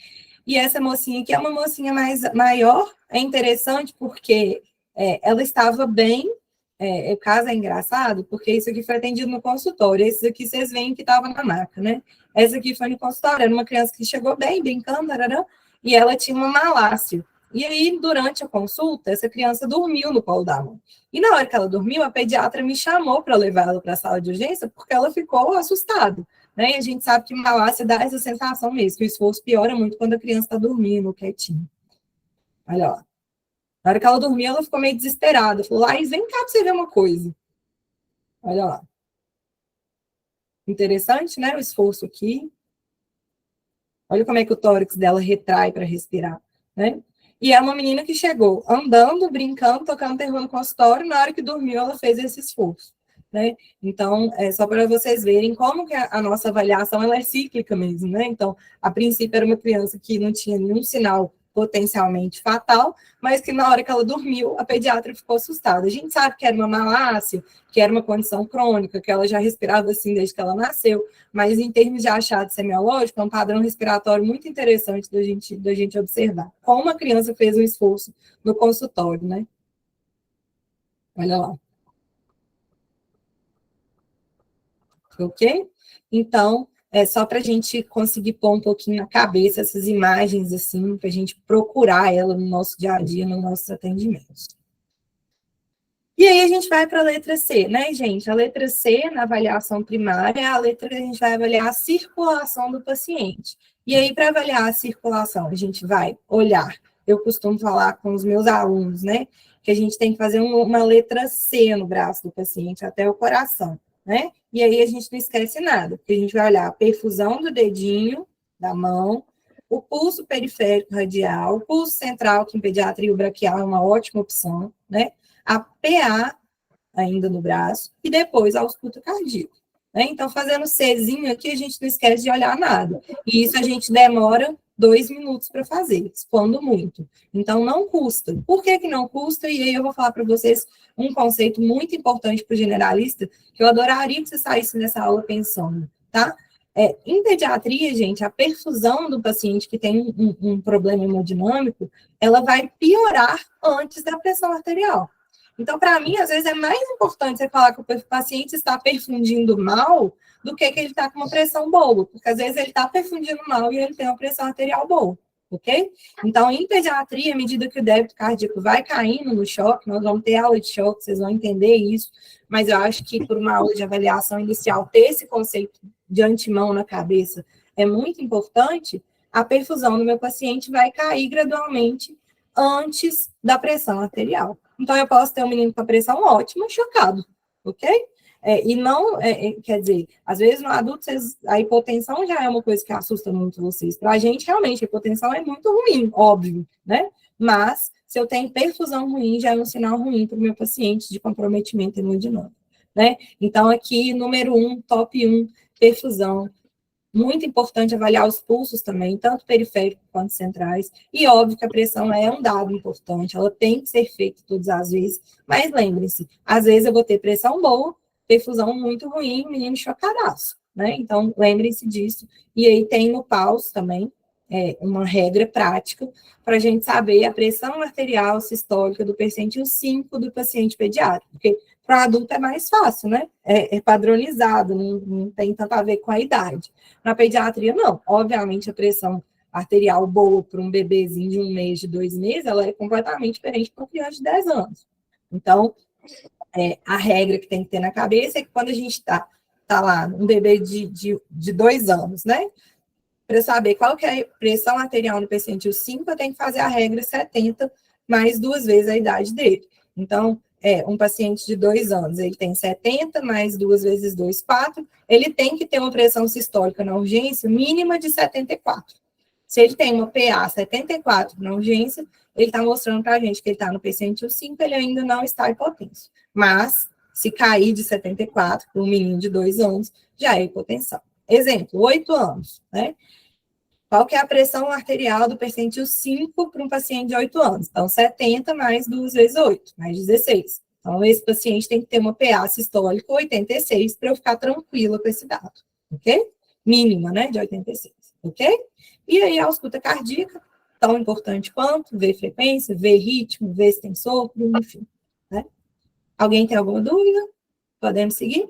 E essa mocinha aqui é uma mocinha maior, é interessante porque ela estava bem, o caso é engraçado, porque isso aqui foi atendido no consultório, esses aqui vocês veem que estava na maca, né? Essa aqui foi no consultório, era uma criança que chegou bem, brincando, tarará, e ela tinha uma malácia. E aí, durante a consulta, essa criança dormiu no colo da mãe. E na hora que ela dormiu, a pediatra me chamou para levá-la para a sala de urgência, porque ela ficou assustada. Né? E a gente sabe que malácia dá essa sensação mesmo, que o esforço piora muito quando a criança está dormindo, quietinho. Olha lá. Na hora que ela dormiu, ela ficou meio desesperada. Falou, Laís, vem cá para você ver uma coisa. Olha lá. Interessante, né? O esforço aqui. Olha como é que o tórax dela retrai para respirar, né? E é uma menina que chegou andando, brincando, tocando terror no consultório, na hora que dormiu, ela fez esse esforço, né? Então, é só para vocês verem como que a nossa avaliação ela é cíclica mesmo, né? Então, a princípio era uma criança que não tinha nenhum sinal potencialmente fatal, mas que na hora que ela dormiu, a pediatra ficou assustada. A gente sabe que era uma malácia, que era uma condição crônica, que ela já respirava assim desde que ela nasceu, mas em termos de achado semiológico, é um padrão respiratório muito interessante da gente observar. Como a criança fez um esforço no consultório, né? Olha lá. Ok? Então, é só para a gente conseguir pôr um pouquinho na cabeça essas imagens, assim, para a gente procurar ela no nosso dia a dia, nos nossos atendimentos. E aí a gente vai para a letra C, né, gente? A letra C, na avaliação primária, é a letra que a gente vai avaliar a circulação do paciente. E aí, para avaliar a circulação, a gente vai olhar. Eu costumo falar com os meus alunos, né? Que a gente tem que fazer uma letra C no braço do paciente, até o coração, né? E aí a gente não esquece nada, porque a gente vai olhar a perfusão do dedinho, da mão, o pulso periférico radial, o pulso central, que em pediatria o braquial é uma ótima opção, né? A PA ainda no braço, e depois a ausculta cardíaca. Né? Então, fazendo Czinho aqui, a gente não esquece de olhar nada. E isso a gente demora 2 minutos para fazer, expondo muito. Então, não custa. Por que não custa? E aí eu vou falar para vocês um conceito muito importante para o generalista, que eu adoraria que você saísse nessa aula pensando, tá? Em pediatria, gente, a perfusão do paciente que tem um problema hemodinâmico, ela vai piorar antes da pressão arterial. Então, para mim, às vezes é mais importante você falar que o paciente está perfundindo mal do que ele está com uma pressão boa, porque às vezes ele está perfundindo mal e ele tem uma pressão arterial boa, ok? Então, em pediatria, à medida que o débito cardíaco vai caindo no choque, nós vamos ter aula de choque, vocês vão entender isso, mas eu acho que por uma aula de avaliação inicial, ter esse conceito de antemão na cabeça é muito importante, a perfusão do meu paciente vai cair gradualmente antes da pressão arterial. Então, eu posso ter um menino com a pressão ótima, chocado, ok? E não, quer dizer, às vezes no adulto a hipotensão já é uma coisa que assusta muito vocês. Para a gente, realmente, a hipotensão é muito ruim, óbvio, né? Mas, se eu tenho perfusão ruim, já é um sinal ruim para o meu paciente de comprometimento hemodinâmico, né? Então, aqui, número 1, top 1, perfusão. Muito importante avaliar os pulsos também, tanto periféricos quanto centrais. E óbvio que a pressão é um dado importante, ela tem que ser feita todas as vezes. Mas lembre-se, às vezes eu vou ter pressão boa, perfusão muito ruim, menino chocadaço, né? Então, lembrem-se disso. E aí tem no PAUS também, uma regra prática para a gente saber a pressão arterial sistólica do percentil 5 do paciente pediátrico, porque para adulto é mais fácil, né? É padronizado, não tem tanto a ver com a idade. Na pediatria, não. Obviamente, a pressão arterial boa para um bebezinho de 1 mês, de 2 meses, ela é completamente diferente para uma criança de 10 anos. Então, a regra que tem que ter na cabeça é que quando a gente está lá, um bebê de 2 anos, né? Para saber qual que é a pressão arterial no percentil 5, eu tenho que fazer a regra 70 mais 2 vezes a idade dele. Então, um paciente de 2 anos, ele tem 70 mais 2 vezes 2, 4, ele tem que ter uma pressão sistólica na urgência mínima de 74. Se ele tem uma PA 74 na urgência, ele está mostrando para a gente que ele está no percentil 5, ele ainda não está hipotenso. Mas, se cair de 74 para um menino de 2 anos, já é hipotensão. Exemplo, 8 anos, né? Qual que é a pressão arterial do percentil 5 para um paciente de 8 anos? Então, 70 mais 2 vezes 8, mais 16. Então, esse paciente tem que ter uma PA sistólica 86 para eu ficar tranquila com esse dado, ok? Mínima, né, de 86, ok? E aí, a ausculta cardíaca, tão importante quanto, ver frequência, ver ritmo, ver se tem sopro, enfim, né? Alguém tem alguma dúvida? Podemos seguir?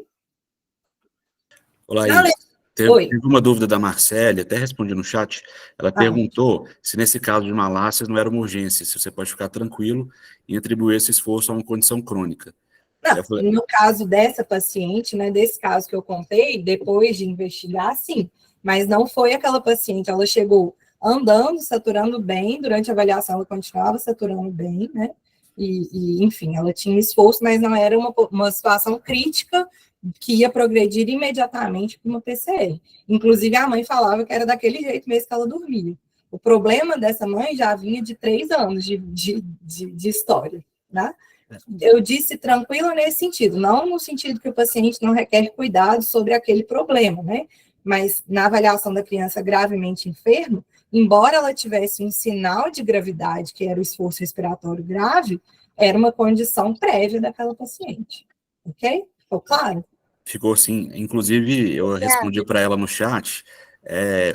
Olá, Iris. Teve uma dúvida da Marcele, até respondi no chat. Ela perguntou se nesse caso de malácias não era uma urgência, se você pode ficar tranquilo e atribuir esse esforço a uma condição crônica. Não, no caso dessa paciente, né, desse caso que eu contei, depois de investigar, sim, mas não foi aquela paciente, ela chegou andando, saturando bem, durante a avaliação ela continuava saturando bem, né, enfim, ela tinha esforço, mas não era uma situação crítica que ia progredir imediatamente para uma PCR. Inclusive, a mãe falava que era daquele jeito mesmo que ela dormia. O problema dessa mãe já vinha de 3 anos de história, né? Eu disse tranquila nesse sentido, não no sentido que o paciente não requer cuidado sobre aquele problema, né? Mas na avaliação da criança gravemente enferma, embora ela tivesse um sinal de gravidade, que era o esforço respiratório grave, era uma condição prévia daquela paciente. Ok? Ficou claro? Ficou sim. Inclusive, eu respondi para ela no chat,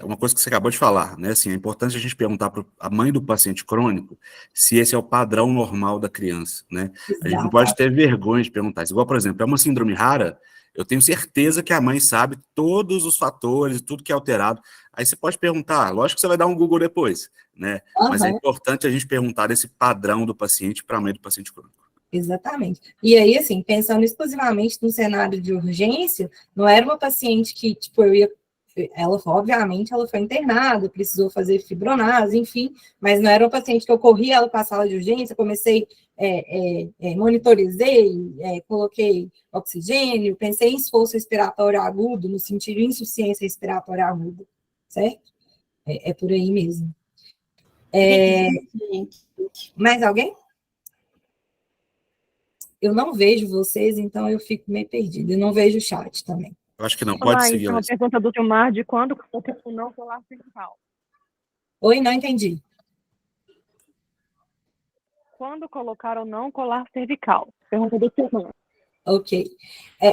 uma coisa que você acabou de falar, né? Assim, é importante a gente perguntar para a mãe do paciente crônico se esse é o padrão normal da criança, né? A gente não pode ter vergonha de perguntar isso. Igual, por exemplo, é uma síndrome rara, eu tenho certeza que a mãe sabe todos os fatores, tudo que é alterado. Aí você pode perguntar, lógico que você vai dar um Google depois, né? Mas é importante a gente perguntar esse padrão do paciente para a mãe do paciente crônico. Exatamente. E aí, assim, pensando exclusivamente no cenário de urgência, não era uma paciente que, tipo, obviamente, ela foi internada, precisou fazer fibronase, enfim, mas não era uma paciente que eu corri ela para a sala de urgência, comecei, monitorizei, coloquei oxigênio, pensei em esforço respiratório agudo, no sentido de insuficiência respiratória aguda, certo? É por aí mesmo. Mais alguém? Eu não vejo vocês, então eu fico meio perdida. Eu não vejo o chat também. Eu acho que não, pode seguir. Uma pergunta do Gilmar, de quando colocar o não colar cervical? Oi, não entendi. Quando colocar ou não colar cervical? Pergunta do Gilmar. Ok.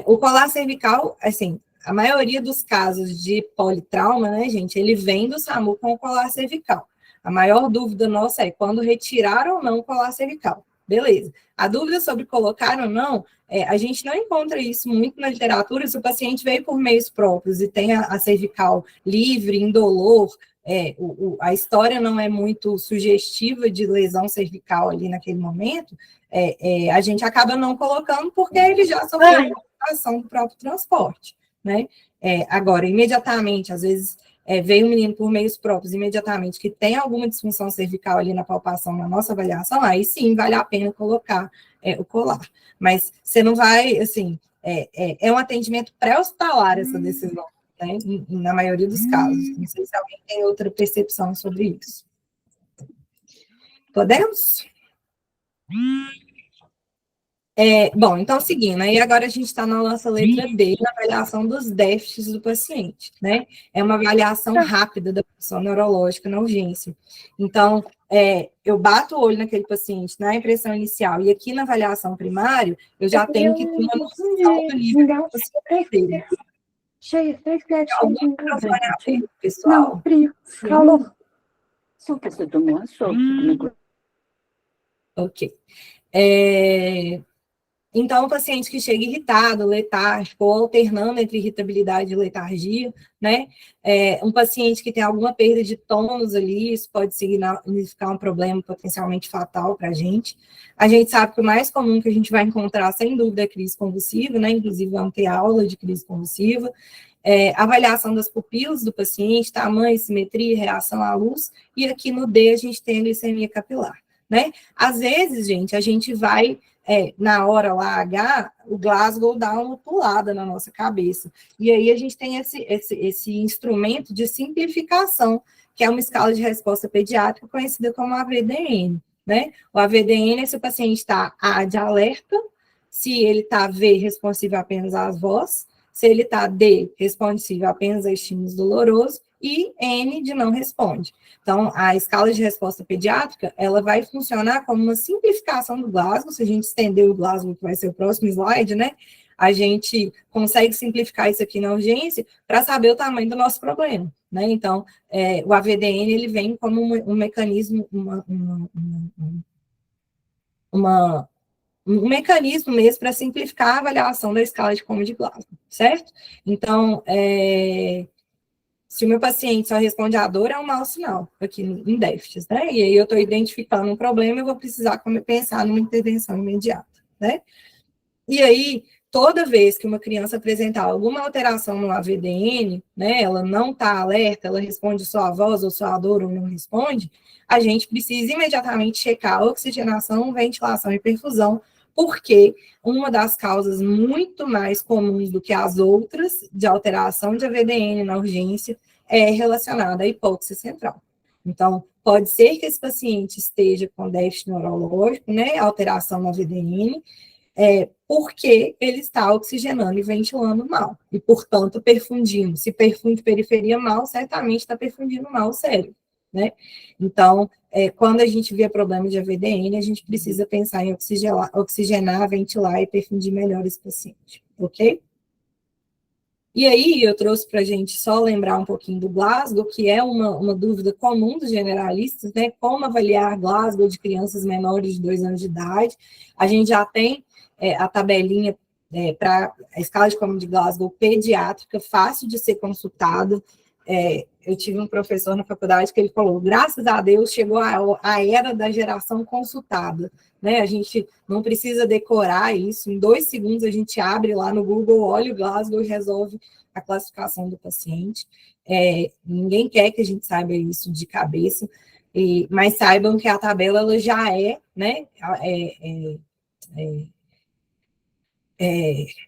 O colar cervical, assim, a maioria dos casos de politrauma, né, gente, ele vem do SAMU com o colar cervical. A maior dúvida nossa é quando retirar ou não o colar cervical. Beleza. A dúvida sobre colocar ou não, a gente não encontra isso muito na literatura, se o paciente veio por meios próprios e tem a cervical livre, indolor, a história não é muito sugestiva de lesão cervical ali naquele momento, a gente acaba não colocando porque ele já sofreu uma ação do próprio transporte, né? Agora, imediatamente, às vezes, veio um menino por meios próprios, imediatamente, que tem alguma disfunção cervical ali na palpação, na nossa avaliação, aí sim, vale a pena colocar o colar. Mas você não vai, assim, é um atendimento pré-hospitalar essa decisão, né? Na maioria dos casos. Não sei se alguém tem outra percepção sobre isso. Podemos? Bom, então, seguindo, aí agora a gente está na nossa letra D, na avaliação dos déficits do paciente, né? É uma avaliação rápida da função neurológica na urgência. Então, eu bato o olho naquele paciente na impressão inicial e aqui na avaliação primária, eu já tenho que ter uma noção do nível do paciente dele. Algum microfone aberto, pessoal? Não, frio, calor. Só que você tomou uma sopa. Ok. Então, o paciente que chega irritado, letárgico, ou alternando entre irritabilidade e letargia, né? Um paciente que tem alguma perda de tônus ali, isso pode significar um problema potencialmente fatal para a gente. A gente sabe que o mais comum que a gente vai encontrar, sem dúvida, é crise convulsiva, né? Inclusive, vamos ter aula de crise convulsiva. Avaliação das pupilas do paciente, tamanho, simetria, reação à luz, e aqui no D a gente tem a glicemia capilar, né? Às vezes, gente, a gente vai... na hora lá H, o Glasgow dá uma pulada na nossa cabeça. E aí a gente tem esse instrumento de simplificação, que é uma escala de resposta pediátrica conhecida como AVDN, né? O AVDN é se o paciente está A de alerta, se ele está V responsivo apenas às vozes, se ele está D responsivo apenas a estímulos dolorosos, e N de não responde. Então, a escala de resposta pediátrica, ela vai funcionar como uma simplificação do Glasgow. Se a gente estender o Glasgow, que vai ser o próximo slide, né? A gente consegue simplificar isso aqui na urgência para saber o tamanho do nosso problema, né? Então, o AVDN, ele vem como um mecanismo, um mecanismo mesmo para simplificar a avaliação da escala de Coma de Glasgow, certo? Então, se o meu paciente só responde à dor, é um mau sinal aqui em déficits, né? E aí eu estou identificando um problema, eu vou precisar pensar numa intervenção imediata, né? E aí, toda vez que uma criança apresentar alguma alteração no AVDN, né, ela não está alerta, ela responde só a voz ou só a dor ou não responde, a gente precisa imediatamente checar a oxigenação, ventilação e perfusão, porque uma das causas muito mais comuns do que as outras de alteração de AVDN na urgência é relacionada à hipóxia central. Então, pode ser que esse paciente esteja com déficit neurológico, né, alteração no AVDN, porque ele está oxigenando e ventilando mal, e, portanto, perfundindo. Se perfunde periferia mal, certamente está perfundindo mal o cérebro, né? Então, quando a gente vê problema de AVDN, a gente precisa pensar em oxigenar, ventilar e perfundir melhor esse paciente, ok? E aí, eu trouxe para a gente só lembrar um pouquinho do Glasgow, que é uma dúvida comum dos generalistas, né? Como avaliar Glasgow de crianças menores de 2 anos de idade. A gente já tem a tabelinha para a escala de Coma de Glasgow pediátrica, fácil de ser consultada. Eu tive um professor na faculdade que ele falou, graças a Deus chegou a era da geração consultada, né? A gente não precisa decorar isso, em 2 segundos a gente abre lá no Google, olha o Glasgow e resolve a classificação do paciente. Ninguém quer que a gente saiba isso de cabeça, mas saibam que a tabela ela já né,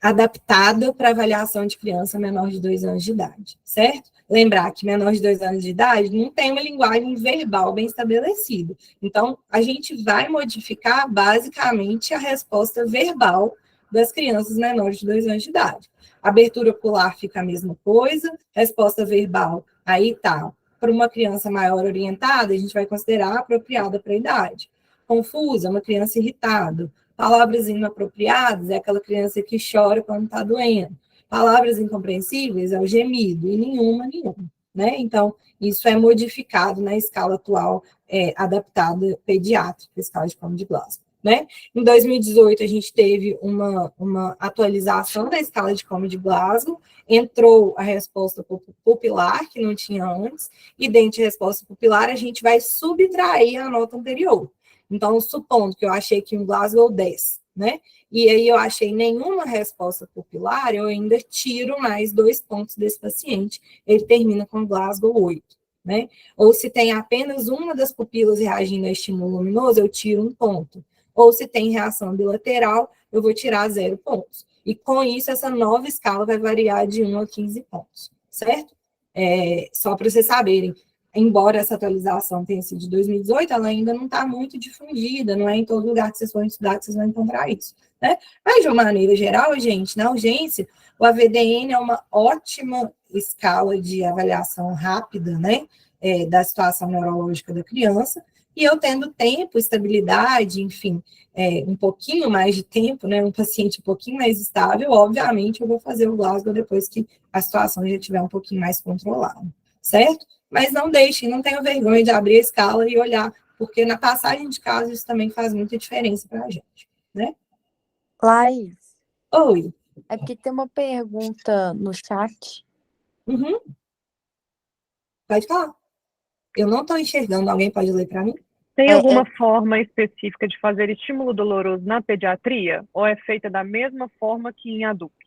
adaptada para avaliação de criança menor de 2 anos de idade, certo? Lembrar que menor de 2 anos de idade não tem uma linguagem verbal bem estabelecida. Então, a gente vai modificar basicamente a resposta verbal das crianças menores de 2 anos de idade. Abertura ocular fica a mesma coisa, resposta verbal, aí tá. Para uma criança maior orientada, a gente vai considerar apropriada para a idade. Confusa, uma criança irritada. Palavras inapropriadas é aquela criança que chora quando está doendo. Palavras incompreensíveis é o gemido, e nenhuma, né? Então, isso é modificado na escala atual, adaptada pediátrica, escala de Coma de Glasgow, né? Em 2018, a gente teve uma atualização da escala de Coma de Glasgow, entrou a resposta pupilar, que não tinha antes, e dentro de resposta pupilar, a gente vai subtrair a nota anterior. Então, supondo que eu achei que um Glasgow 10, né? E aí eu achei nenhuma resposta pupilar, eu ainda tiro mais 2 pontos desse paciente. Ele termina com Glasgow 8, né? Ou se tem apenas uma das pupilas reagindo a estímulo luminoso, eu tiro 1 ponto. Ou se tem reação bilateral, eu vou tirar 0 pontos. E com isso, essa nova escala vai variar de 1 a 15 pontos, certo? Só para vocês saberem, embora essa atualização tenha sido de 2018, ela ainda não está muito difundida, não é em todo lugar que vocês forem estudar que vocês vão encontrar isso, né? Mas, de uma maneira geral, gente, na urgência, o AVDN é uma ótima escala de avaliação rápida, né, da situação neurológica da criança, e eu tendo tempo, estabilidade, enfim, um pouquinho mais de tempo, né, um paciente um pouquinho mais estável, obviamente eu vou fazer o Glasgow depois que a situação já estiver um pouquinho mais controlada, certo? Mas não deixem, não tenham vergonha de abrir a escala e olhar, porque na passagem de casos isso também faz muita diferença para a gente, né? Laís, Oi. é porque tem uma pergunta no chat. Uhum. Pode falar. Eu não estou enxergando, alguém pode ler para mim? Tem alguma forma específica de fazer estímulo doloroso na pediatria? Ou é feita da mesma forma que em adultos?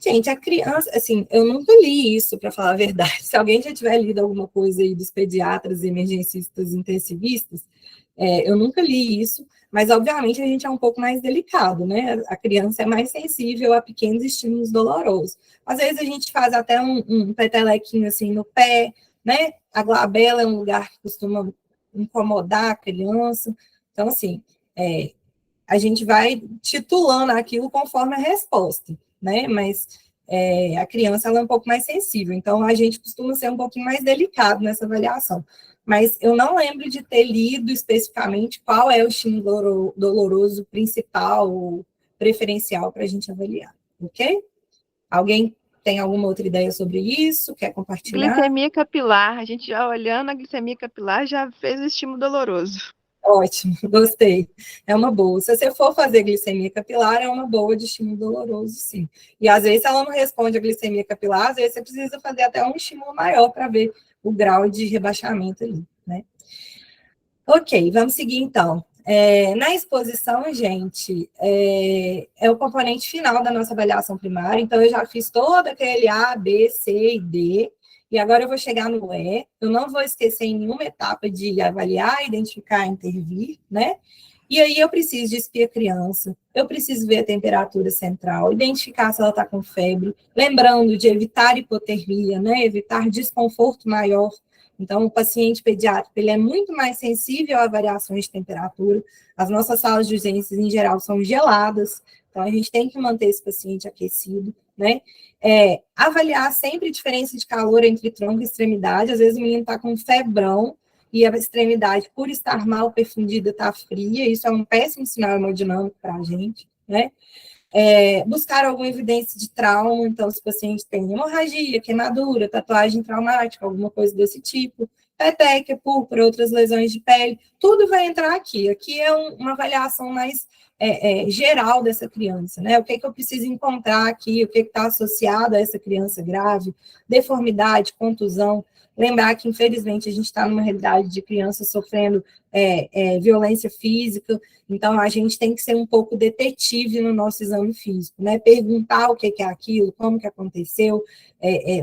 Gente, a criança, assim, eu nunca li isso, para falar a verdade. Se alguém já tiver lido alguma coisa aí dos pediatras, emergencistas, intensivistas, eu nunca li isso, mas obviamente a gente é um pouco mais delicado, né? A criança é mais sensível a pequenos estímulos dolorosos. Às vezes a gente faz até um petelequinho assim no pé, né? A glabela é um lugar que costuma incomodar a criança. Então, assim, a gente vai titulando aquilo conforme a resposta, né? Mas a criança ela é um pouco mais sensível, então a gente costuma ser um pouquinho mais delicado nessa avaliação. Mas eu não lembro de ter lido especificamente qual é o estímulo doloroso principal ou preferencial para a gente avaliar, ok? Alguém tem alguma outra ideia sobre isso? Quer compartilhar? Glicemia capilar. A gente já olhando a glicemia capilar já fez o estímulo doloroso. Ótimo, gostei. É uma boa. Se você for fazer glicemia capilar, é uma boa de estímulo doloroso, sim. E às vezes, se ela não responde a glicemia capilar, às vezes você precisa fazer até um estímulo maior para ver o grau de rebaixamento ali, né? Ok, vamos seguir então. Na exposição, gente, é o componente final da nossa avaliação primária, então eu já fiz todo aquele A, B, C e D, e agora eu vou chegar no E. Eu não vou esquecer em nenhuma etapa de avaliar, identificar, intervir, né? E aí eu preciso de espir a criança, eu preciso ver a temperatura central, identificar se ela está com febre, lembrando de evitar hipotermia, né? Evitar desconforto maior. Então, o paciente pediátrico, ele é muito mais sensível a variações de temperatura. As nossas salas de urgências, em geral, são geladas, então a gente tem que manter esse paciente aquecido, né? Avaliar sempre a diferença de calor entre tronco e extremidade. Às vezes o menino está com febrão e a extremidade, por estar mal perfundida, está fria. Isso é um péssimo sinal hemodinâmico para a gente, né? Buscar alguma evidência de trauma, então, se o paciente tem hemorragia, queimadura, tatuagem traumática, alguma coisa desse tipo, petequia, púrpura, outras lesões de pele, tudo vai entrar aqui. Aqui é uma avaliação mais geral dessa criança, né? O que eu preciso encontrar aqui, o que está associado a essa criança grave, deformidade, contusão. Lembrar que, infelizmente, a gente está numa realidade de crianças sofrendo violência física, então a gente tem que ser um pouco detetive no nosso exame físico, né? Perguntar o que é aquilo, como que aconteceu,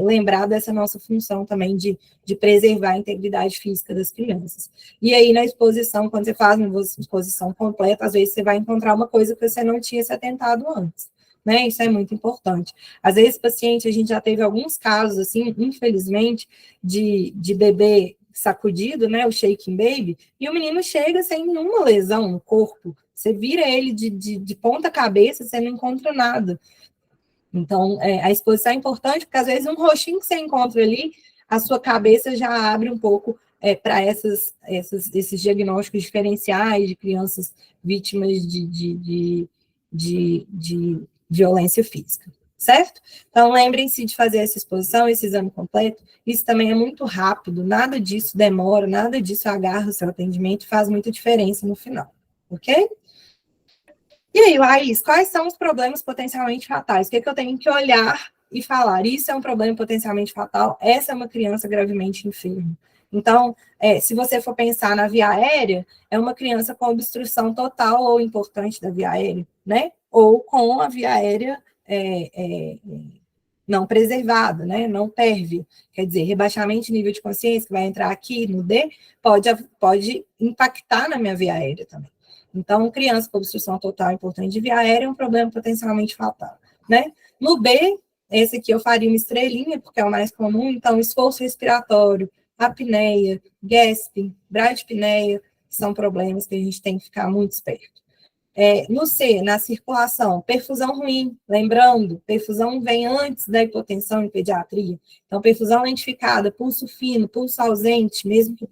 lembrar dessa nossa função também de preservar a integridade física das crianças. E aí, na exposição, quando você faz uma exposição completa, às vezes você vai encontrar uma coisa que você não tinha se atentado antes, né? Isso é muito importante. Às vezes, paciente, a gente já teve alguns casos, assim, infelizmente, de bebê sacudido, né, o shaking baby, e o menino chega sem nenhuma lesão no corpo. Você vira ele de ponta cabeça, você não encontra nada. Então, a exposição é importante, porque às vezes um roxinho que você encontra ali, a sua cabeça já abre um pouco para esses diagnósticos diferenciais de crianças vítimas de violência física, certo? Então, lembrem-se de fazer essa exposição, esse exame completo. Isso também é muito rápido, nada disso demora, nada disso agarra o seu atendimento, faz muita diferença no final, ok? E aí, Laís, quais são os problemas potencialmente fatais? O que eu tenho que olhar e falar? Isso é um problema potencialmente fatal, essa é uma criança gravemente enferma. Então, se você for pensar na via aérea, é uma criança com obstrução total ou importante da via aérea, né? Ou com a via aérea não preservada, né? Não PERV, quer dizer, rebaixamento de nível de consciência, que vai entrar aqui no D, pode impactar na minha via aérea também. Então, criança com obstrução total importante de via aérea é um problema potencialmente fatal, né? No B, esse aqui eu faria uma estrelinha, porque é o mais comum, então, esforço respiratório, apneia, gasping, bradipneia, são problemas que a gente tem que ficar muito esperto. No C, na circulação, perfusão ruim, lembrando, perfusão vem antes da hipotensão em pediatria. Então, perfusão lentificada, pulso fino, pulso ausente, mesmo que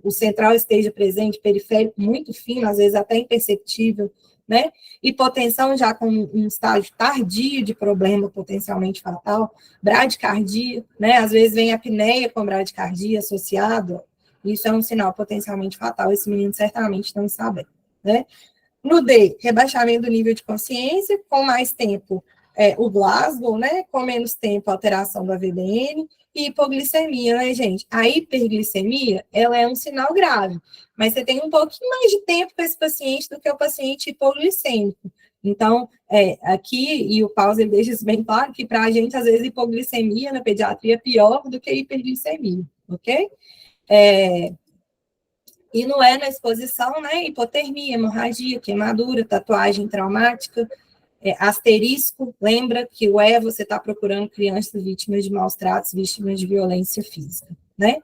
o central esteja presente, periférico muito fino, às vezes até imperceptível, né? Hipotensão já com um estágio tardio de problema potencialmente fatal, bradicardia, né? Às vezes vem apneia com bradicardia associada, isso é um sinal potencialmente fatal, esse menino certamente não está bem, né? No D, rebaixamento do nível de consciência, com mais tempo o Glasgow, né? Com menos tempo, alteração do AVDN, e hipoglicemia, né, gente? A hiperglicemia, ela é um sinal grave, mas você tem um pouquinho mais de tempo com esse paciente do que o paciente hipoglicêmico. Então, aqui, e o Pause ele deixa isso bem claro, que para a gente, às vezes, hipoglicemia na pediatria é pior do que hiperglicemia, ok? E não é na exposição, né? Hipotermia, hemorragia, queimadura, tatuagem traumática, asterisco, lembra que o você está procurando crianças vítimas de maus tratos, vítimas de violência física, né?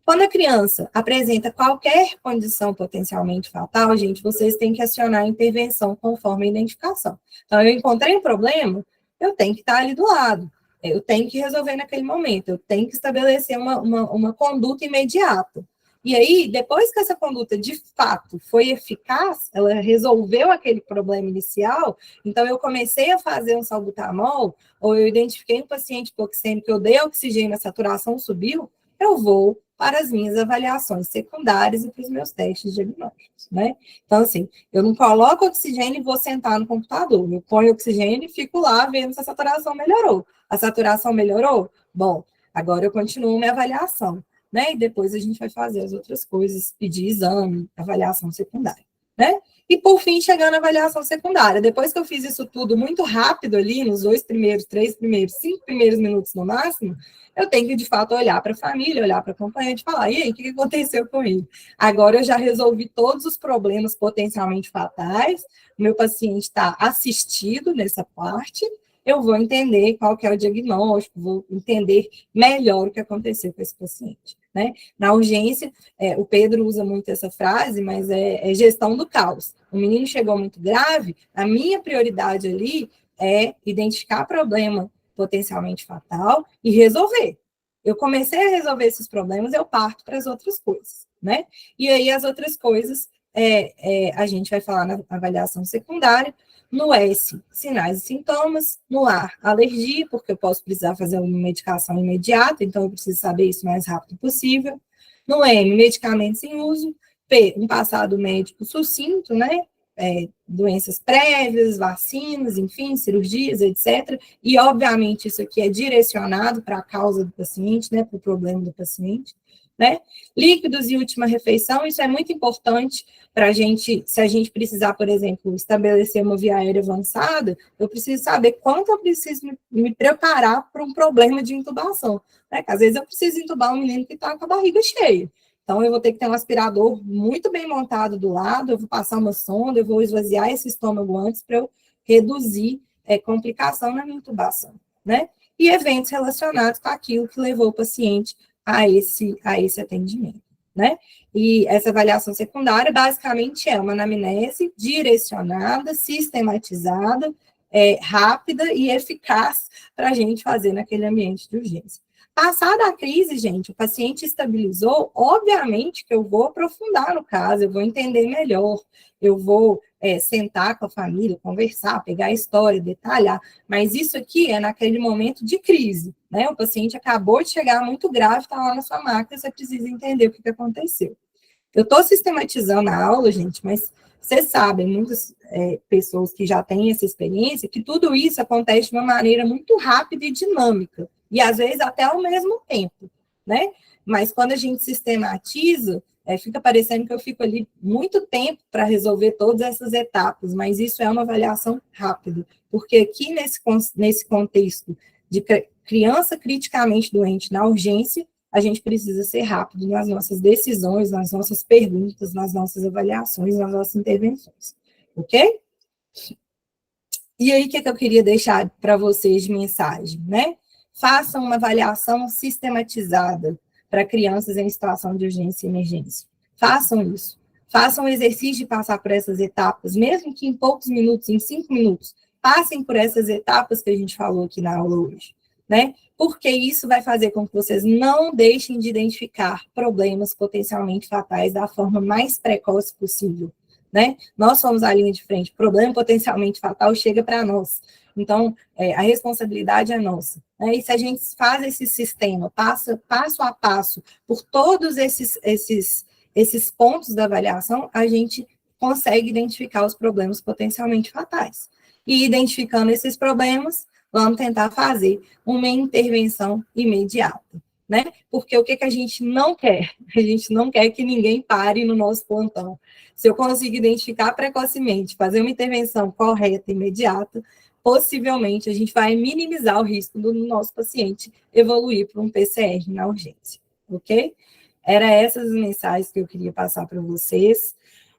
Quando a criança apresenta qualquer condição potencialmente fatal, gente, vocês têm que acionar a intervenção conforme a identificação. Então, eu encontrei um problema, eu tenho que estar ali do lado, eu tenho que resolver naquele momento, eu tenho que estabelecer uma conduta imediata. E aí, depois que essa conduta de fato foi eficaz, ela resolveu aquele problema inicial, então eu comecei a fazer um salbutamol, ou eu identifiquei um paciente hipoxêmico, eu dei oxigênio, a saturação subiu, eu vou para as minhas avaliações secundárias e para os meus testes diagnósticos, né? Então, assim, eu não coloco oxigênio e vou sentar no computador, eu ponho oxigênio e fico lá vendo se a saturação melhorou. A saturação melhorou? Bom, agora eu continuo minha avaliação, né? E depois a gente vai fazer as outras coisas, pedir exame, avaliação secundária, né? E por fim, chegar na avaliação secundária. Depois que eu fiz isso tudo muito rápido ali, nos 2 primeiros, 3 primeiros, 5 primeiros minutos no máximo, eu tenho que, de fato, olhar para a família, olhar para a acompanhante e falar, e aí, o que aconteceu com ele? Agora eu já resolvi todos os problemas potencialmente fatais, o meu paciente está assistido nessa parte, eu vou entender qual que é o diagnóstico, vou entender melhor o que aconteceu com esse paciente, né? Na urgência, o Pedro usa muito essa frase, mas é gestão do caos. O menino chegou muito grave, a minha prioridade ali é identificar problema potencialmente fatal e resolver. Eu comecei a resolver esses problemas, eu parto para as outras coisas, né? E aí as outras coisas, a gente vai falar na avaliação secundária. No S, sinais e sintomas. No A, alergia, porque eu posso precisar fazer uma medicação imediata, então eu preciso saber isso o mais rápido possível. No M, medicamentos em uso. P, um passado médico sucinto, né? Doenças prévias, vacinas, enfim, cirurgias, etc. E, obviamente, isso aqui é direcionado para a causa do paciente, né? Para o problema do paciente. Né? Líquidos e última refeição, isso é muito importante para a gente, se a gente precisar, por exemplo, estabelecer uma via aérea avançada, eu preciso saber quanto eu preciso me preparar para um problema de intubação, né? Às vezes eu preciso intubar um menino que está com a barriga cheia, então eu vou ter que ter um aspirador muito bem montado do lado, eu vou passar uma sonda, eu vou esvaziar esse estômago antes para eu reduzir complicação na minha intubação, né? E eventos relacionados com aquilo que levou o paciente a esse atendimento, né? E essa avaliação secundária, basicamente, é uma anamnese direcionada, sistematizada, rápida e eficaz para a gente fazer naquele ambiente de urgência. Passada a crise, gente, o paciente estabilizou, obviamente que eu vou aprofundar no caso, eu vou entender melhor, eu vou sentar com a família, conversar, pegar a história, detalhar, mas isso aqui é naquele momento de crise, né? O paciente acabou de chegar muito grave, está lá na sua máquina, você precisa entender o que aconteceu. Eu estou sistematizando a aula, gente, mas vocês sabem, muitas pessoas que já têm essa experiência, que tudo isso acontece de uma maneira muito rápida e dinâmica, e às vezes até ao mesmo tempo, né? Mas quando a gente sistematiza, fica parecendo que eu fico ali muito tempo para resolver todas essas etapas, mas isso é uma avaliação rápida, porque aqui nesse contexto de criança criticamente doente na urgência, a gente precisa ser rápido nas nossas decisões, nas nossas perguntas, nas nossas avaliações, nas nossas intervenções, ok? E aí, o que eu queria deixar para vocês de mensagem, né? Façam uma avaliação sistematizada para crianças em situação de urgência e emergência. Façam isso. Façam o exercício de passar por essas etapas, mesmo que em poucos minutos, em 5 minutos, passem por essas etapas que a gente falou aqui na aula hoje, né? Porque isso vai fazer com que vocês não deixem de identificar problemas potencialmente fatais da forma mais precoce possível, né? Nós somos a linha de frente, problema potencialmente fatal chega para nós. Então, a responsabilidade é nossa, né? E se a gente faz esse sistema, passo a passo, por todos esses pontos da avaliação, a gente consegue identificar os problemas potencialmente fatais. E identificando esses problemas, vamos tentar fazer uma intervenção imediata, né? Porque o que a gente não quer? A gente não quer que ninguém pare no nosso plantão. Se eu consigo identificar precocemente, fazer uma intervenção correta, imediata, possivelmente a gente vai minimizar o risco do nosso paciente evoluir para um PCR na urgência, ok? Eram essas as mensagens que eu queria passar para vocês.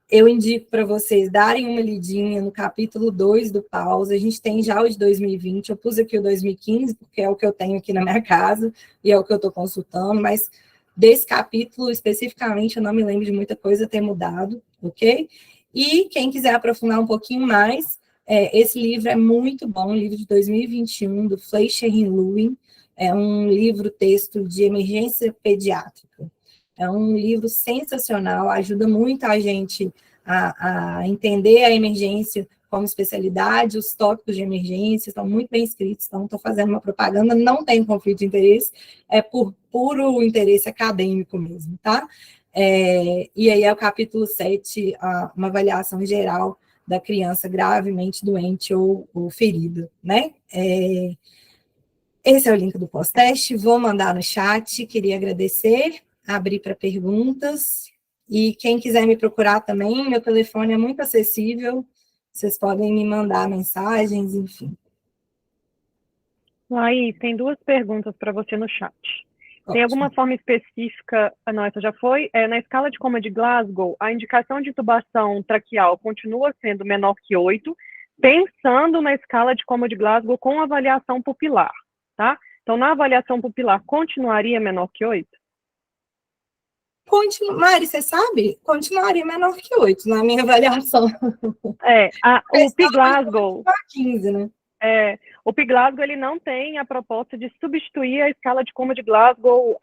Eu indico para vocês darem uma lidinha no capítulo 2 do PAUS. A gente tem já o de 2020, eu pus aqui o 2015, porque é o que eu tenho aqui na minha casa, e é o que eu estou consultando, mas desse capítulo, especificamente, eu não me lembro de muita coisa ter mudado, ok? E quem quiser aprofundar um pouquinho mais, esse livro é muito bom, livro de 2021, do Fleischer e Lewin, é um livro-texto de emergência pediátrica. É um livro sensacional, ajuda muito a gente a entender a emergência como especialidade, os tópicos de emergência estão muito bem escritos, então estou fazendo uma propaganda, não tem conflito de interesse, é por puro interesse acadêmico mesmo, tá? E aí é o capítulo 7, uma avaliação geral da criança gravemente doente ou ferida, né? Esse é o link do pós-teste, vou mandar no chat, queria agradecer, abrir para perguntas, e quem quiser me procurar também, meu telefone é muito acessível, vocês podem me mandar mensagens, enfim. Aí, tem 2 perguntas para você no chat. Tem Ótimo. alguma forma específica, não, essa já foi, na escala de coma de Glasgow, a indicação de intubação traqueal continua sendo menor que 8, pensando na escala de coma de Glasgow com avaliação pupilar, tá? Então, na avaliação pupilar, continuaria menor que 8? Mari, você sabe? Continuaria menor que 8 na minha avaliação. O P-Glasgow... 15, né? O P-Glasgow, ele não tem a proposta de substituir a escala de coma de Glasgow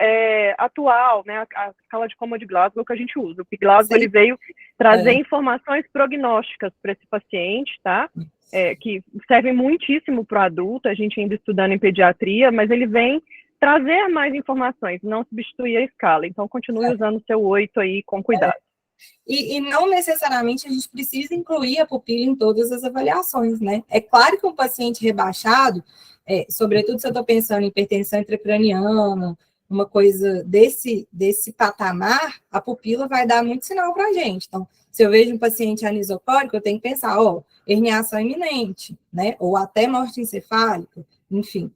atual, né, a escala de coma de Glasgow que a gente usa. O P-Glasgow, ele veio trazer informações prognósticas para esse paciente, tá? Que servem muitíssimo para o adulto, a gente ainda estudando em pediatria, mas ele vem trazer mais informações, não substituir a escala. Então, continue usando o seu 8 aí com cuidado. E não necessariamente a gente precisa incluir a pupila em todas as avaliações, né? É claro que um paciente rebaixado, sobretudo se eu estou pensando em hipertensão intracraniana, uma coisa desse patamar, a pupila vai dar muito sinal para a gente. Então, se eu vejo um paciente anisocórico, eu tenho que pensar, herniação iminente, né? Ou até morte encefálica, enfim.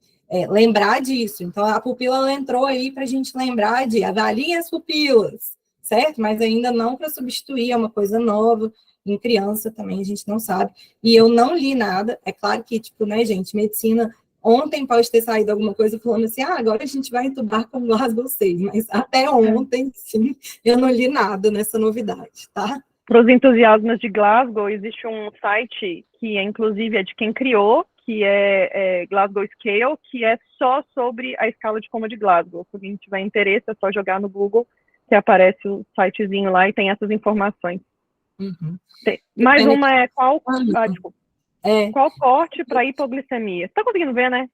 Lembrar disso. Então, a pupila ela entrou aí para a gente lembrar de avaliem as pupilas, certo? Mas ainda não para substituir, é uma coisa nova, em criança também a gente não sabe. E eu não li nada, é claro que, né, gente, medicina, ontem pode ter saído alguma coisa falando assim, agora a gente vai entubar com Glasgow 6, mas até ontem, sim, eu não li nada nessa novidade, tá? Para os entusiastas de Glasgow, existe um site que, inclusive, é de quem criou, que é Glasgow Scale, que é só sobre a escala de coma de Glasgow. Se alguém tiver interesse, é só jogar no Google, que aparece o sitezinho lá e tem essas informações. Uhum. Mais uma é qual corte para hipoglicemia. Você está conseguindo ver, né?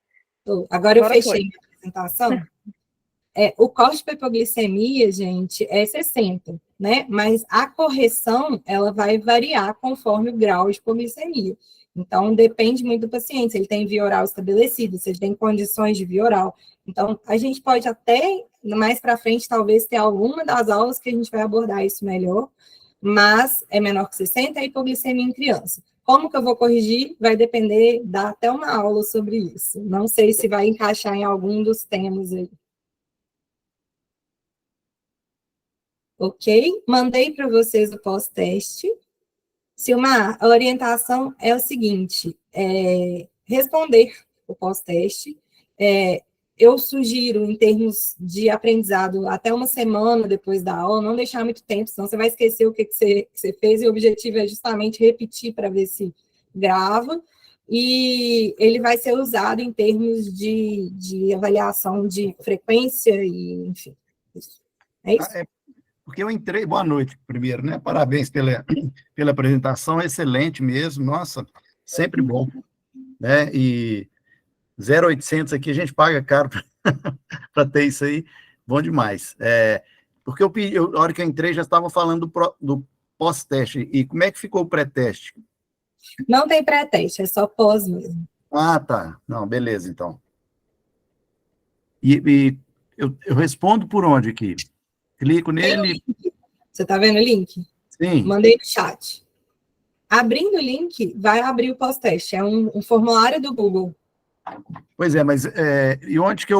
Agora eu fechei minha apresentação. O corte para hipoglicemia, gente, é 60, né? Mas a correção, ela vai variar conforme o grau de hipoglicemia. Então, depende muito do paciente, se ele tem via oral estabelecida, se ele tem condições de via oral. Então, a gente pode até, mais para frente, talvez ter alguma das aulas que a gente vai abordar isso melhor, mas é menor que 60 a hipoglicemia em criança. Como que eu vou corrigir? Vai depender, dá até uma aula sobre isso. Não sei se vai encaixar em algum dos temas aí. ok? Mandei para vocês o pós-teste. Silmar, a orientação é o seguinte, responder o pós-teste. Eu sugiro, em termos de aprendizado, até uma semana depois da aula, não deixar muito tempo, senão você vai esquecer o que você fez, e o objetivo é justamente repetir para ver se grava, e ele vai ser usado em termos de avaliação de frequência, e enfim. É isso? Porque eu entrei, boa noite primeiro, né? Parabéns pela apresentação, excelente mesmo, nossa, sempre bom, né? E 0,800 aqui a gente paga caro para ter isso aí, bom demais. Porque a hora que eu entrei já estavam falando do pós-teste, e como é que ficou o pré-teste? Não tem pré-teste, é só pós mesmo. Ah, tá, não, beleza, então. E eu respondo por onde aqui? Clico nele. Você está vendo o link? Sim. Mandei no chat. Abrindo o link, vai abrir o pós-teste. É um formulário do Google. Pois é, mas e onde que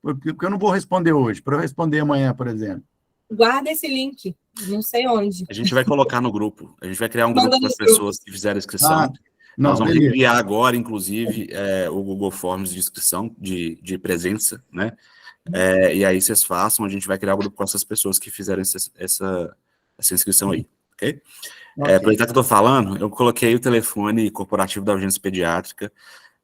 porque eu não vou responder hoje, para eu responder amanhã, por exemplo. Guarda esse link, não sei onde. A gente vai colocar no grupo. A gente vai criar um grupo Manda com as no grupo. pessoas que fizeram a inscrição. Não, Nós vamos beleza. enviar agora, inclusive, o Google Forms de inscrição, de presença, né? E aí vocês façam, a gente vai criar um grupo com essas pessoas que fizeram essa inscrição aí, ok? Ok. Aproveitar que eu estou falando, eu coloquei o telefone corporativo da urgência pediátrica,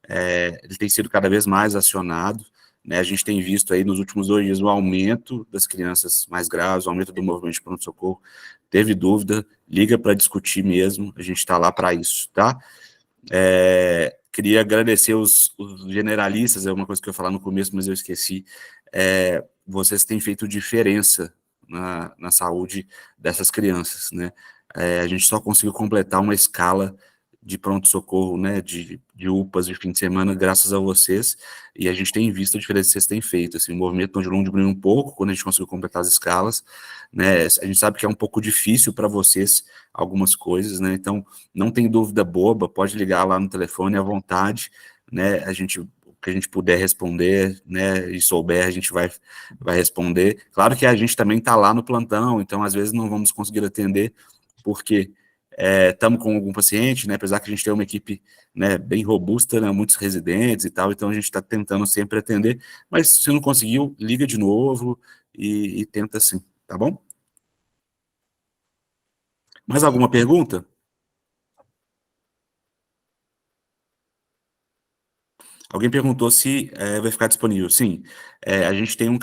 ele tem sido cada vez mais acionado, né? A gente tem visto aí nos últimos 2 dias o aumento das crianças mais graves, o aumento do movimento de pronto-socorro. Teve dúvida, liga para discutir mesmo, a gente está lá para isso, tá? Queria agradecer os generalistas, é uma coisa que eu ia falar no começo, mas eu esqueci. Vocês têm feito diferença na saúde dessas crianças, né? A gente só conseguiu completar uma escala de pronto-socorro, né, de UPAs de fim de semana, graças a vocês, e a gente tem visto a diferença que vocês têm feito, assim, o movimento de longe diminuiu um pouco, quando a gente conseguiu completar as escalas, né, a gente sabe que é um pouco difícil para vocês, algumas coisas, né, então, não tem dúvida boba, pode ligar lá no telefone à vontade, né, o que a gente puder responder, né, e souber, a gente vai responder. Claro que a gente também está lá no plantão, então, às vezes, não vamos conseguir atender, porque estamos com algum paciente, né, apesar que a gente tem uma equipe, né, bem robusta, né, muitos residentes e tal, então a gente está tentando sempre atender, mas se não conseguiu, liga de novo e tenta sim, tá bom? Mais alguma pergunta? Alguém perguntou se vai ficar disponível. Sim, a gente tem um